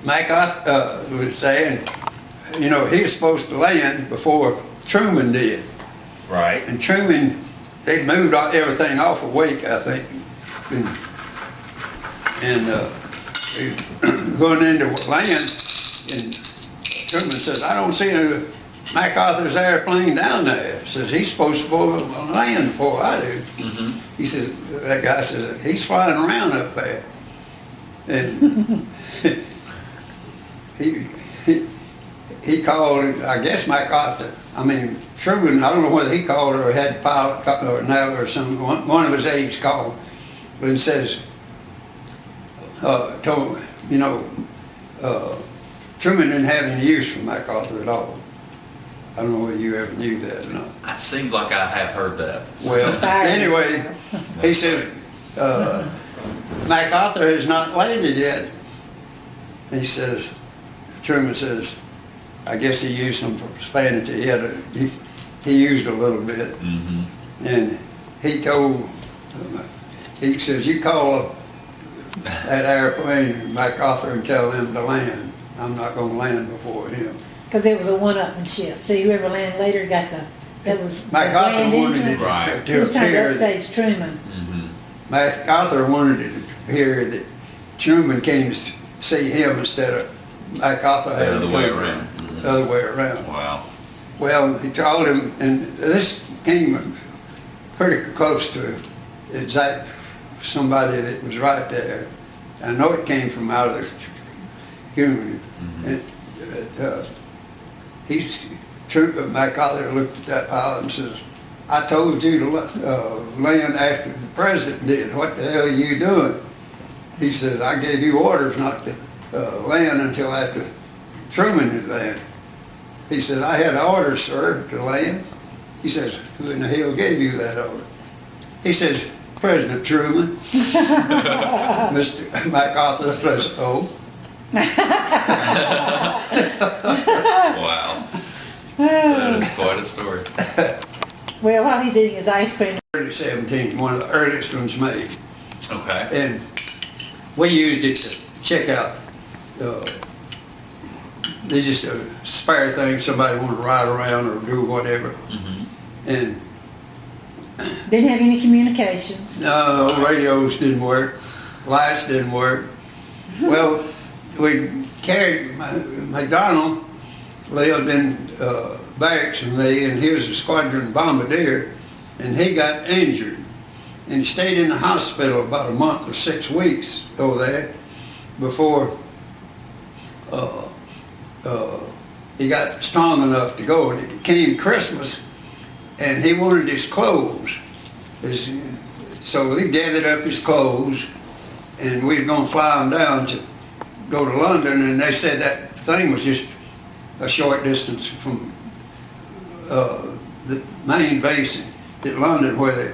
MacArthur was saying, you know, he was supposed to land before Truman did. Right. And Truman, they moved everything off of Wake, I think. And going into land, and Truman says, I don't see MacArthur's airplane down there. Says, he's supposed to go on land before I do. He says, that guy says, he's flying around up there. And he called, I guess MacArthur, Truman, I don't know whether he called or had pilot or now or some, one of his aides called, but he says, told, you know, Truman didn't have any use for MacArthur at all. I don't know whether you ever knew that or not. It seems like I have heard that. Well, anyway, he said, MacArthur has not landed yet. He says, Truman says, I guess he used some profanity. He used a little bit. And he told, he says, you call that airplane MacArthur and tell him to land. I'm not going to land before him. Because it was a one-upmanship. So whoever landed later got that was MacArthur wanted it right. He to was trying to appear. upstage Truman. MacArthur wanted it to appear that Truman came to see him instead of MacArthur had The other to way come around. The other way around. Wow. Well, he told him, and this came pretty close to exact somebody that was right there. I know it came from out of the human. MacArthur looked at that pilot and says, I told you to land after the president did. What the hell are you doing? He says, I gave you orders not to land until after Truman had landed. He said, I had orders, sir, to land. He says, who in the hell gave you that order? He says, President Truman. Mr. MacArthur says, oh. Wow. That is quite a story. Well, while he's eating his ice cream. Early 17, one of the earliest ones made. Okay. And we used it to check out, they just a spare thing somebody wanted to ride around or do whatever. And Didn't have any communications. no, radios didn't work, lights didn't work. Well, we carried, McDonald lived in barracks with me, and he was a squadron bombardier, and he got injured. And he stayed in the hospital about a month or 6 weeks over there before he got strong enough to go. And it came Christmas, and he wanted his clothes. So he gathered up his clothes, and we were going to fly him down to go to London, and they said that thing was just a short distance from the main base at London where they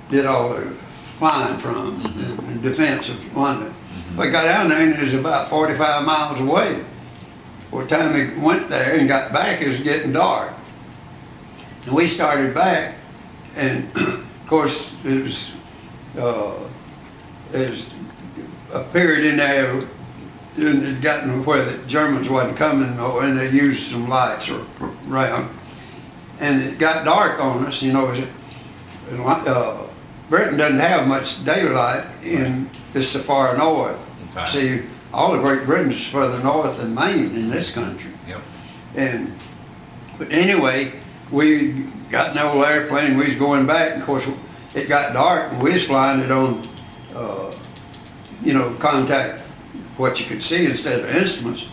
did all their flying from, in defense of London. We got down there and it was about 45 miles away. By the time we went there and got back, it was getting dark. And we started back, and of course it was a period in there, and it gotten where the Germans wasn't coming, and they used some lights around. And it got dark on us, you know. Britain doesn't have much daylight in this so far north. Okay. See, all of Great Britain is further north than Maine in this country. Yep. But anyway, we got in the old airplane, we was going back, and of course it got dark, and we was flying it on, contact, what you could see instead of instruments.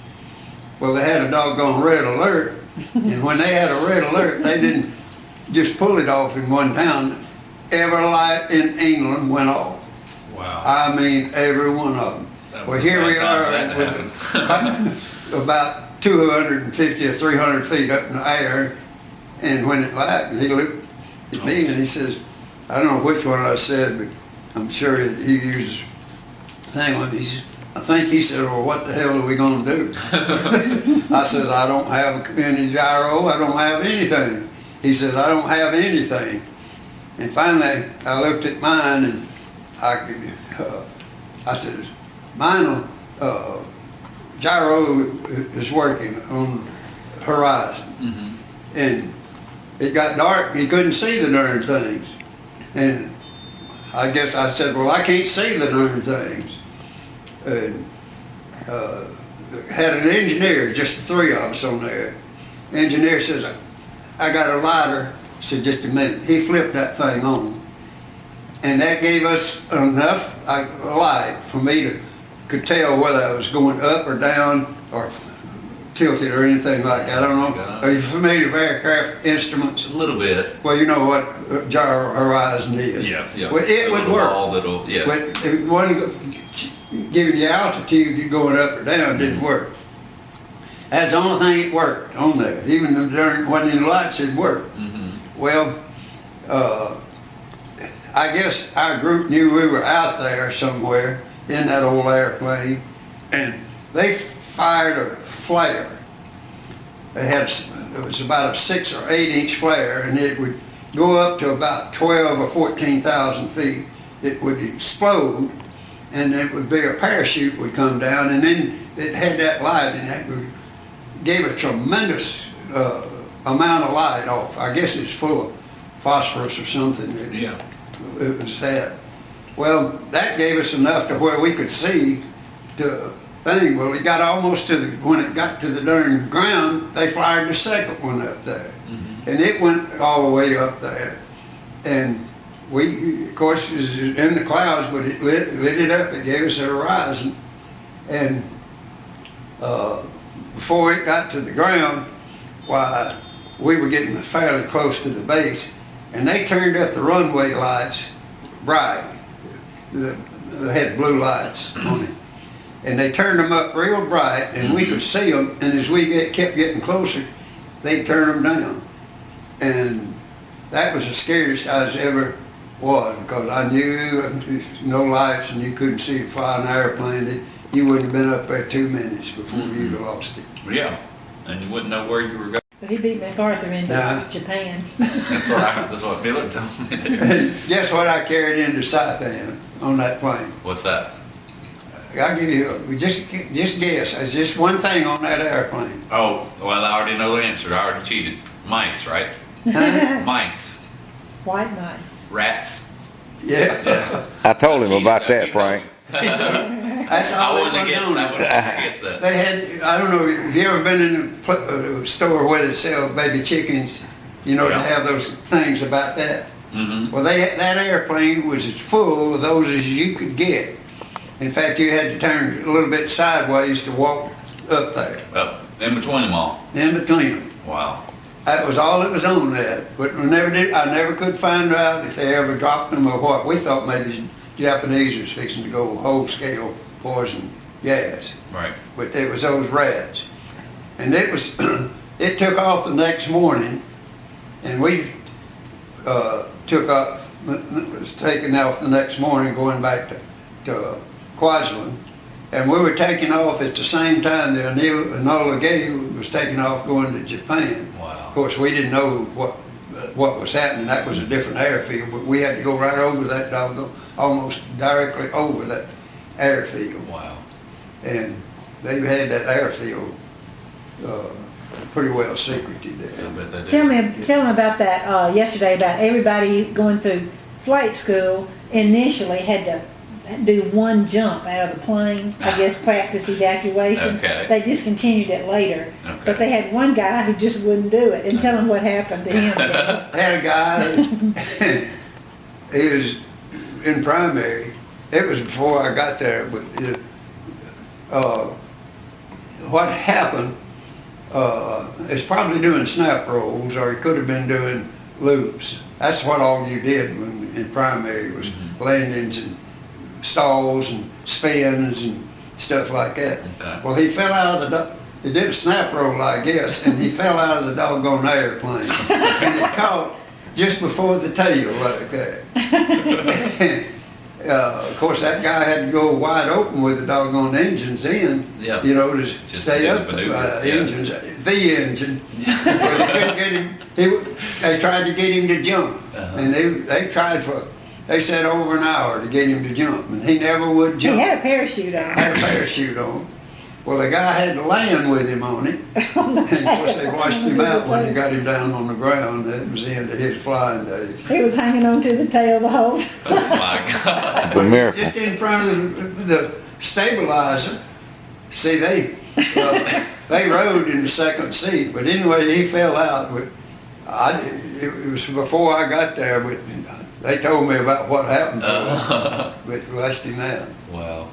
Well, they had a doggone red alert, and when they had a red alert, they didn't just pull it off in one town. Every light in England went off. Wow. I mean, every one of them. That Well, was here a we bad are time for that with about 250 or 300 feet up in the air, and when it lightened, he looked at me and he says, I don't know which one I said, but I'm sure he used thing on me. I think he said, well, what the hell are we going to do? I says, I don't have any gyro, I don't have anything. He said, I don't have anything. And finally, I looked at mine, and I said, mine, gyro is working on the horizon. And it got dark, he couldn't see the darn things. And I guess I said, well, I can't see the darn things. And had an engineer, just the three of us on there. The engineer says, I got a lighter. Said, just a minute. He flipped that thing on. And that gave us enough light for me could tell whether I was going up or down or tilted or anything like that. I don't know. Are you familiar with aircraft instruments? A little bit. Well, you know what gyro horizon is. Yeah. Well, it would work. But it wasn't giving you altitude, you going up or down, didn't work. That's the only thing that worked on there. Even though there wasn't any lights, it worked. Well, I guess our group knew we were out there somewhere in that old airplane, and they fired a flare. It was about a 6 or 8 inch flare, and it would go up to about 12 or 14,000 feet. It would explode, and it would be a parachute would come down, and then it had that light, and it gave a tremendous amount of light off. I guess it's full of phosphorus or something. It was that. Well, that gave us enough to where we could see the thing. Well, it got almost to when it got to the darn ground, they fired the second one up there. And it went all the way up there. And we, of course, was in the clouds, but it lit it up. It gave us a horizon. And before it got to the ground, why, we were getting fairly close to the base, and they turned up the runway lights bright. They had blue lights on it. And they turned them up real bright, and we could see them, and as we kept getting closer, they'd turn them down. And that was the scariest I ever was, because I knew no lights, and you couldn't see it fly an airplane. you wouldn't have been up there 2 minutes before you'd have lost it. Yeah, and you wouldn't know where you were going. But he beat MacArthur into Japan. That's what Miller told me to do. Guess what I carried into Saipan on that plane? What's that? I'll give you, just guess. It's just one thing on that airplane. Oh, well, I already know the answer. I already cheated. Mice, right? Mice. White mice. Rats. Yeah. I told him Cheated. about that, He told Frank. me. That's I all wouldn't it have was guessed on that. I it. wouldn't have guessed that. They had, I don't know, have you ever been in a store where they sell baby chickens? You know, Yeah. they have those things about that. Mm-hmm. Well, that airplane was as full of those as you could get. In fact, you had to turn a little bit sideways to walk up there, Well, in between them all. in between them. Wow. That was all that was on that. But I never could find out if they ever dropped them or what. We thought maybe the Japanese was fixing to go whole scale poison gas. Right. But it was those rats. And it was, it took off the next morning, and we was taking off the next morning going back to Kwajalein. And we were taking off at the same time that Enola Gay was taking off going to Japan. Wow. Of course, we didn't know what was happening. That was a different airfield, but we had to go right over that doggone, almost directly over that airfield. Wow. And they had that airfield pretty well secreted I there. bet they did. Tell me about that yesterday, about everybody going through flight school initially had to do one jump out of the plane, I guess practice evacuation. Okay. They discontinued it later. Okay. But they had one guy who just wouldn't do it. And tell them what happened to him. I had a guy, he was in primary. It was before I got there, but what happened, is probably doing snap rolls, or he could have been doing loops. That's what all you did when in primary was landings and stalls and spins and stuff like that. Okay. Well, he fell out of the, he did a snap roll, I guess, and he fell out of the doggone airplane. And it caught just before the tail like that. Of course, that guy had to go wide open with the doggone engines in, Yeah. you know, to Just stay to up. maneuver, yeah. Engines, the engine. But they couldn't get him. They tried to get him to jump, and they said over an hour to get him to jump, and he never would He jump. had a parachute on. Had a parachute on. Well, the guy had to land with him on it. And of course, they washed him out when they got him down on the ground. That was the end of his flying days. He was hanging on to the tail the whole time. Oh my God. The miracle. Just in front of the stabilizer. See, they rode in the second seat, but anyway, he fell out. But it was before I got there, but they told me about what happened to him. But washed him out. Wow.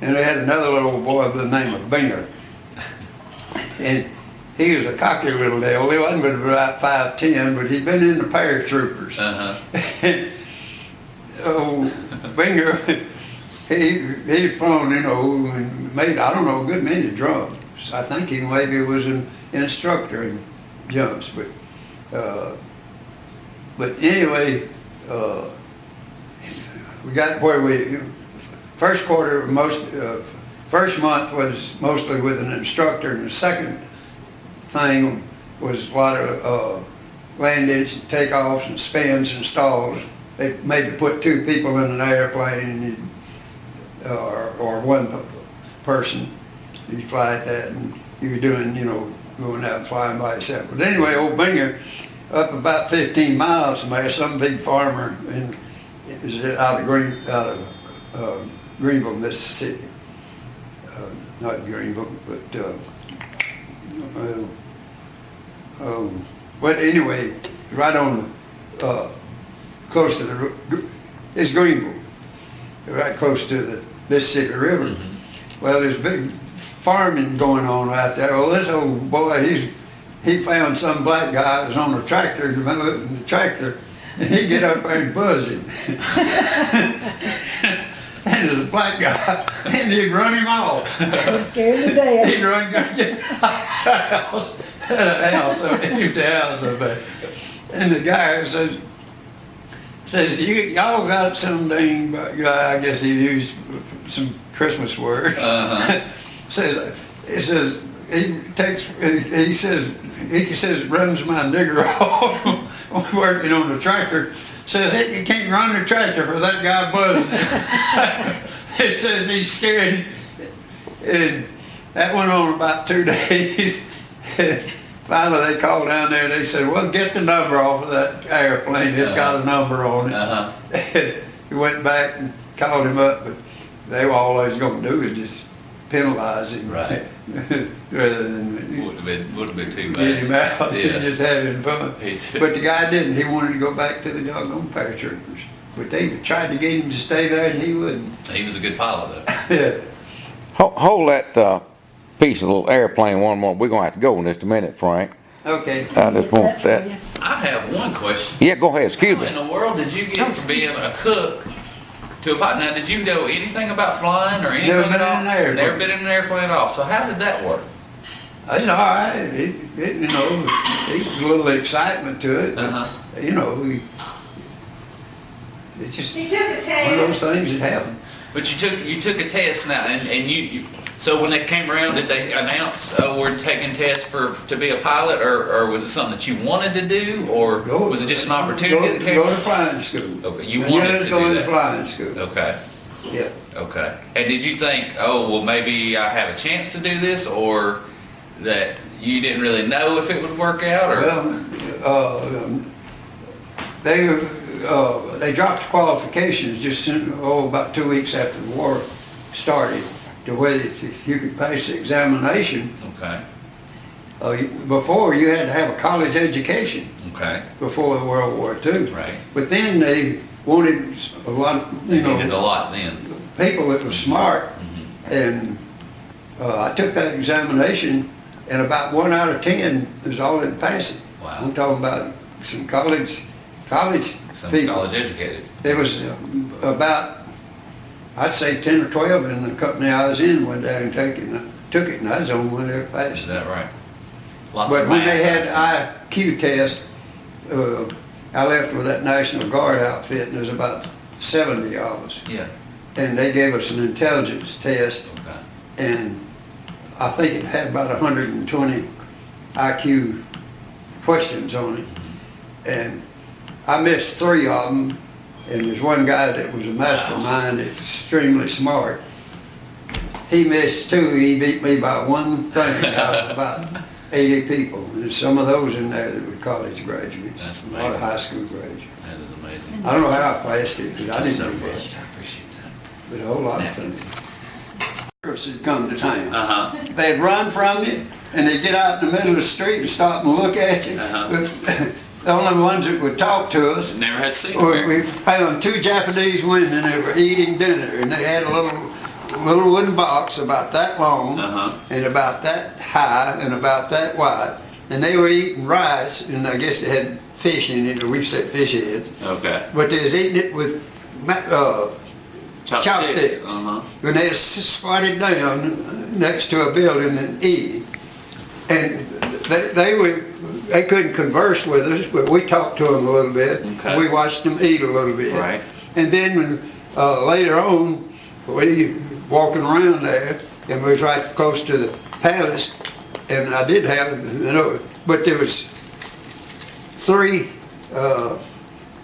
And they had another little boy by the name of Binger. And he was a cocky little devil. He wasn't but about 5'10", but he'd been in the paratroopers. Oh, Binger, he'd flown, you know, and made, I don't know, a good many jumps. I think he maybe was an instructor in jumps, but anyway, we got where first quarter, first month was mostly with an instructor, and the second thing was a lot of landings and takeoffs and spins and stalls. They made to put two people in an airplane, or one person. You fly at that, and you were doing, you know, going out and flying by yourself. But anyway, old Binger, up about 15 miles from there, some big farmer is out of Greenville, Mississippi. Not Greenville, but but anyway, right on close to it's Greenville, right close to the Mississippi River. Well, there's big farming going on out there. Well, this old boy, he found some black guy that was on a tractor, the tractor, and he'd get up there and buzz him. And there's a black guy, and he'd run him off. He scared to death. He'd run, get the house, and the guy says, y'all got some dang, I guess he used some Christmas words. says he says runs my nigger off working on the tractor. Says you can't run the tractor for that guy buzzing it. It says he's scared, and that went on about 2 days. Finally, they called down there and they said, well, get the number off of that airplane. It's got a number on it. He went back and called him up, but they were all they was going to do is just penalize him. Right. Rather than Wouldn't be too get bad. him out. Yeah. He's just having fun. But the guy didn't. He wanted to go back to the doggone paratroopers. But they tried to get him to stay there and he wouldn't. He was a good pilot, though. Yeah. Hold that piece of little airplane one more. We're going to have to go in just a minute, Frank. Okay. I just want that. I have one question. Yeah, go ahead. Excuse How in me. the world did you get from being a cook to a pilot? Now, did you know anything about flying or anything Never been at all? in an airplane. Never been in an airplane at all. So how did that work? It's all right. There's a little excitement to it. But, it's just He took a one of those test. things that happen. But you took a test now, and you so when they came around, did they announce, oh, we're taking tests to be a pilot, or was it something that you wanted to do, or was it just an opportunity that came? Go to flying school. Okay, you wanted to go do to that. flying school. Okay, Yeah. okay. And did you think, oh, well, maybe I have a chance to do this, or that you didn't really know if it would work out, or? Well, they dropped the qualifications just about 2 weeks after the war started, to whether if you could pass the examination. Okay, Before you had to have a college education okay, before the World War II. right. But then they wanted a lot, They needed a lot then. people that were smart, and I took that examination, and about 1 out of 10 was all in passing. Wow. I'm talking about some college Some people. college educated. There was about, I'd say 10 or 12 in the company I was in went down and took it, and I was the only one that Is passed. that right? Lots But of when math, they had I see. IQ test, I left with that National Guard outfit, and there's about 70 of us. Yeah, And they gave us an intelligence test, okay. and I think it had about 120 IQ questions on it. And I missed 3 of them, and there's one guy that was a mastermind that's extremely smart. He missed 2, he beat me by 1 thing out of about 80 people. And there's some of those in there that were college graduates. That's A lot of amazing. high school graduates. That is amazing. I don't know how I passed it, because I Thank you so didn't do much. that. I appreciate that. But a whole lot of things. Tourists had come to town. Uh-huh. They'd run from you, and they'd get out in the middle of the street and stop and look at you. Uh-huh. The only ones that would talk to us, Never had seen it. we found 2 Japanese women that were eating dinner, and they had a little wooden box about that long, Uh-huh. and about that high, and about that wide. And they were eating rice, and I guess they had fish in it, or we said fish heads. Okay. But they was eating it with chopsticks. Uh-huh. When they squatted down next to a building and eating. And they couldn't converse with us, but we talked to them a little bit. Okay. We watched them eat a little bit. Right. And then when, later on, we walking around there, and we was right close to the palace, and I did have, but there was 3,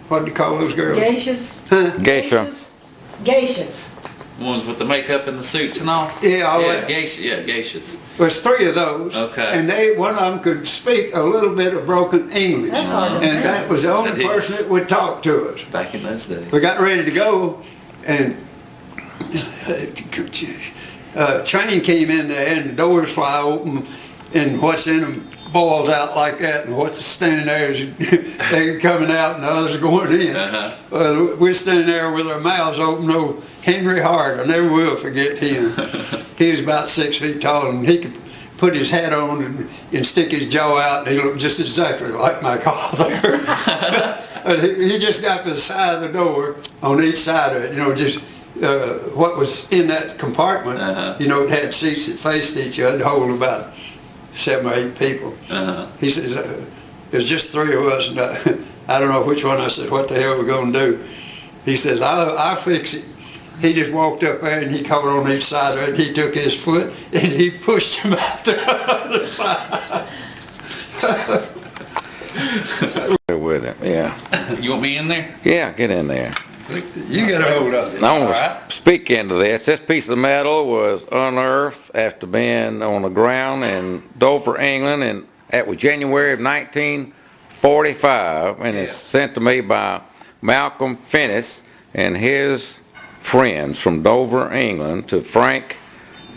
what do you call those girls? Geishas? Huh? Geisha. Geishas. Ones with the makeup and the suits and all? Yeah, all Yeah, that. geishas. There's 3 of those. Okay. And one of them could speak a little bit of broken English. That's hard to And that was the only That is. person that would talk to us. Back in those days. We got ready to go, and train came in there, and the doors fly open, and what's in them boils out like that, and what's standing there is they're coming out, and the others are going in. Uh-huh. We're standing there with our mouths open. No, Henry Hart, I never will forget him. He was about 6 feet tall, and he could put his hat on and stick his jaw out, and he looked just exactly like my father. But he just got to the side of the door on each side of it, just what was in that compartment. Uh-huh. It had seats that faced each other, hold about 7 or 8 people. Uh-huh. He says, there's just 3 of us, and I don't know which one. I said, what the hell are we going to do? He says, I'll fix it. he just walked up there and he caught on each side of it, and he took his foot and he pushed him out the other side. With him, yeah. You want me in there? Yeah, get in there. You get a hold of it. I want Alright. to speak into this. This piece of metal was unearthed after being on the ground in Dover, England, and that was January of 1945, and it's sent to me by Malcolm Finnis and his friends from Dover, England, to Frank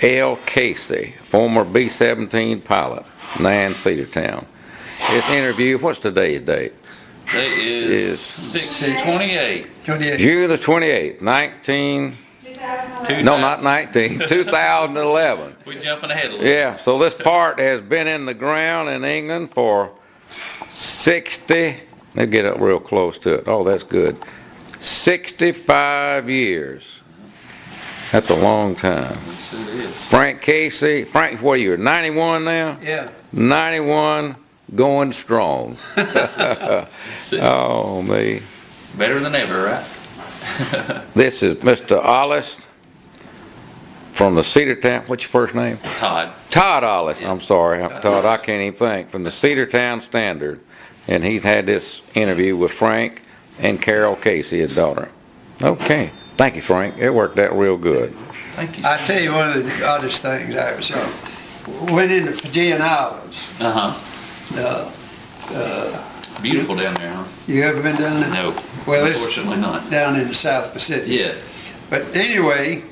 L. Casey, former B-17 pilot, 9 Cedartown. This interview, what's today's date? It is 6/28. 28. June the 28th, 2011. We're jumping ahead a little. Yeah, so this part has been in the ground in England for 60, let me get up real close to it. Oh, that's good. 65 years. That's a long time. Yes, it is. Frank Casey, Frank, what are you, 91 now? Yeah. 91, going strong. Oh, me. Better than ever, right? This is Mr. Ollis from the Cedartown, what's your first name? Todd. Todd Ollis, I'm sorry, Todd, I can't even think, from the Cedartown Standard. And he's had this interview with Frank and Carol Casey, his daughter. Okay, thank you, Frank. It worked out real good. Thank you. I tell you one of the oddest things I ever saw. Went into Fijian Islands. Uh-huh. Uh, Beautiful down there, huh? you ever been down there? No. Well, it's Unfortunately not. down in the South Pacific. Yeah. But anyway,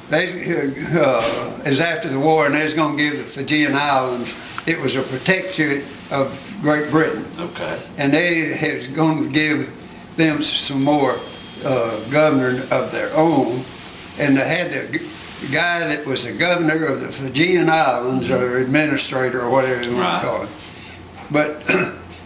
they is after the war, and they was going to give the Fijian Islands. It was a protectorate of Great Britain, Okay. and they was going to give them some more governor of their own. And they had the guy that was the governor of the Fijian Islands, or administrator, or whatever you want to call it. But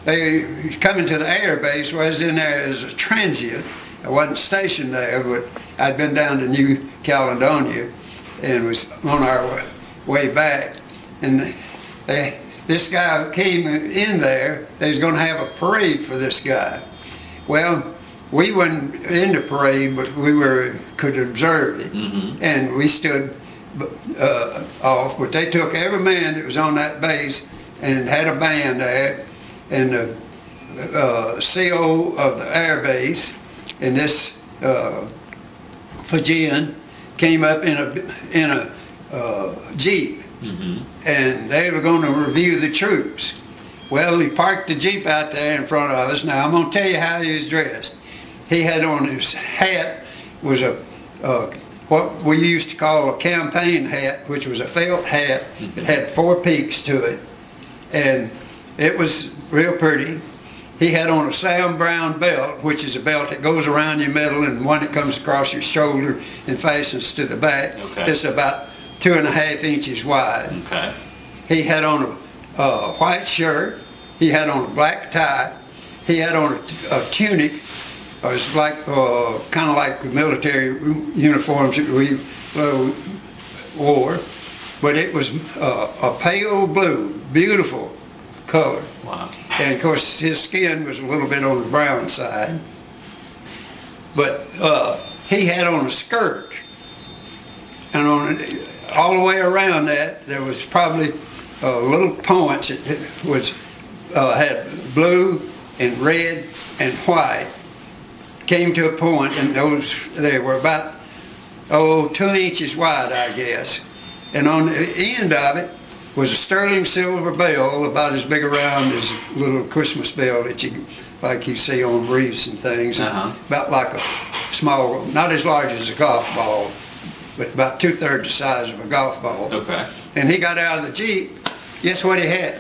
they coming to the air base. Was in there as a transient. I wasn't stationed there, but I'd been down to New Caledonia and was on our way back. And this guy came in there. They was going to have a parade for this guy. Well, we wasn't in the parade, but we could observe it, and we stood off. But they took every man that was on that base and had a band there, and the CO of the air base and this Fijian came up in a Jeep, and they were going to review the troops. Well, he parked the Jeep out there in front of us. Now, I'm going to tell you how he was dressed. He had on his hat was what we used to call a campaign hat, which was a felt hat. It had 4 peaks to it, and it was real pretty. He had on a Sam Brown belt, which is a belt that goes around your middle and one that comes across your shoulder and fastens to the back. Okay. It's about 2.5 inches wide. Okay. He had on a white shirt. He had on a black tie. He had on a tunic. It was like kind of like the military uniforms that we wore, but it was a pale blue, beautiful color. Wow. And of course, his skin was a little bit on the brown side. But he had on a skirt, and all the way around that there was probably little points that had blue and red and white. Came to a point, and they were about 2 inches wide, I guess. And on the end of it was a sterling silver bell about as big around as a little Christmas bell that you see on wreaths and things. About like a small, not as large as a golf ball, but about 2/3 the size of a golf ball. Okay. And he got out of the Jeep. Guess what he had?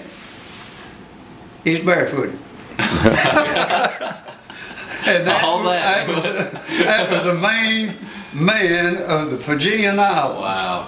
He's barefooted. And that was the main man of the Fijian Islands. Wow.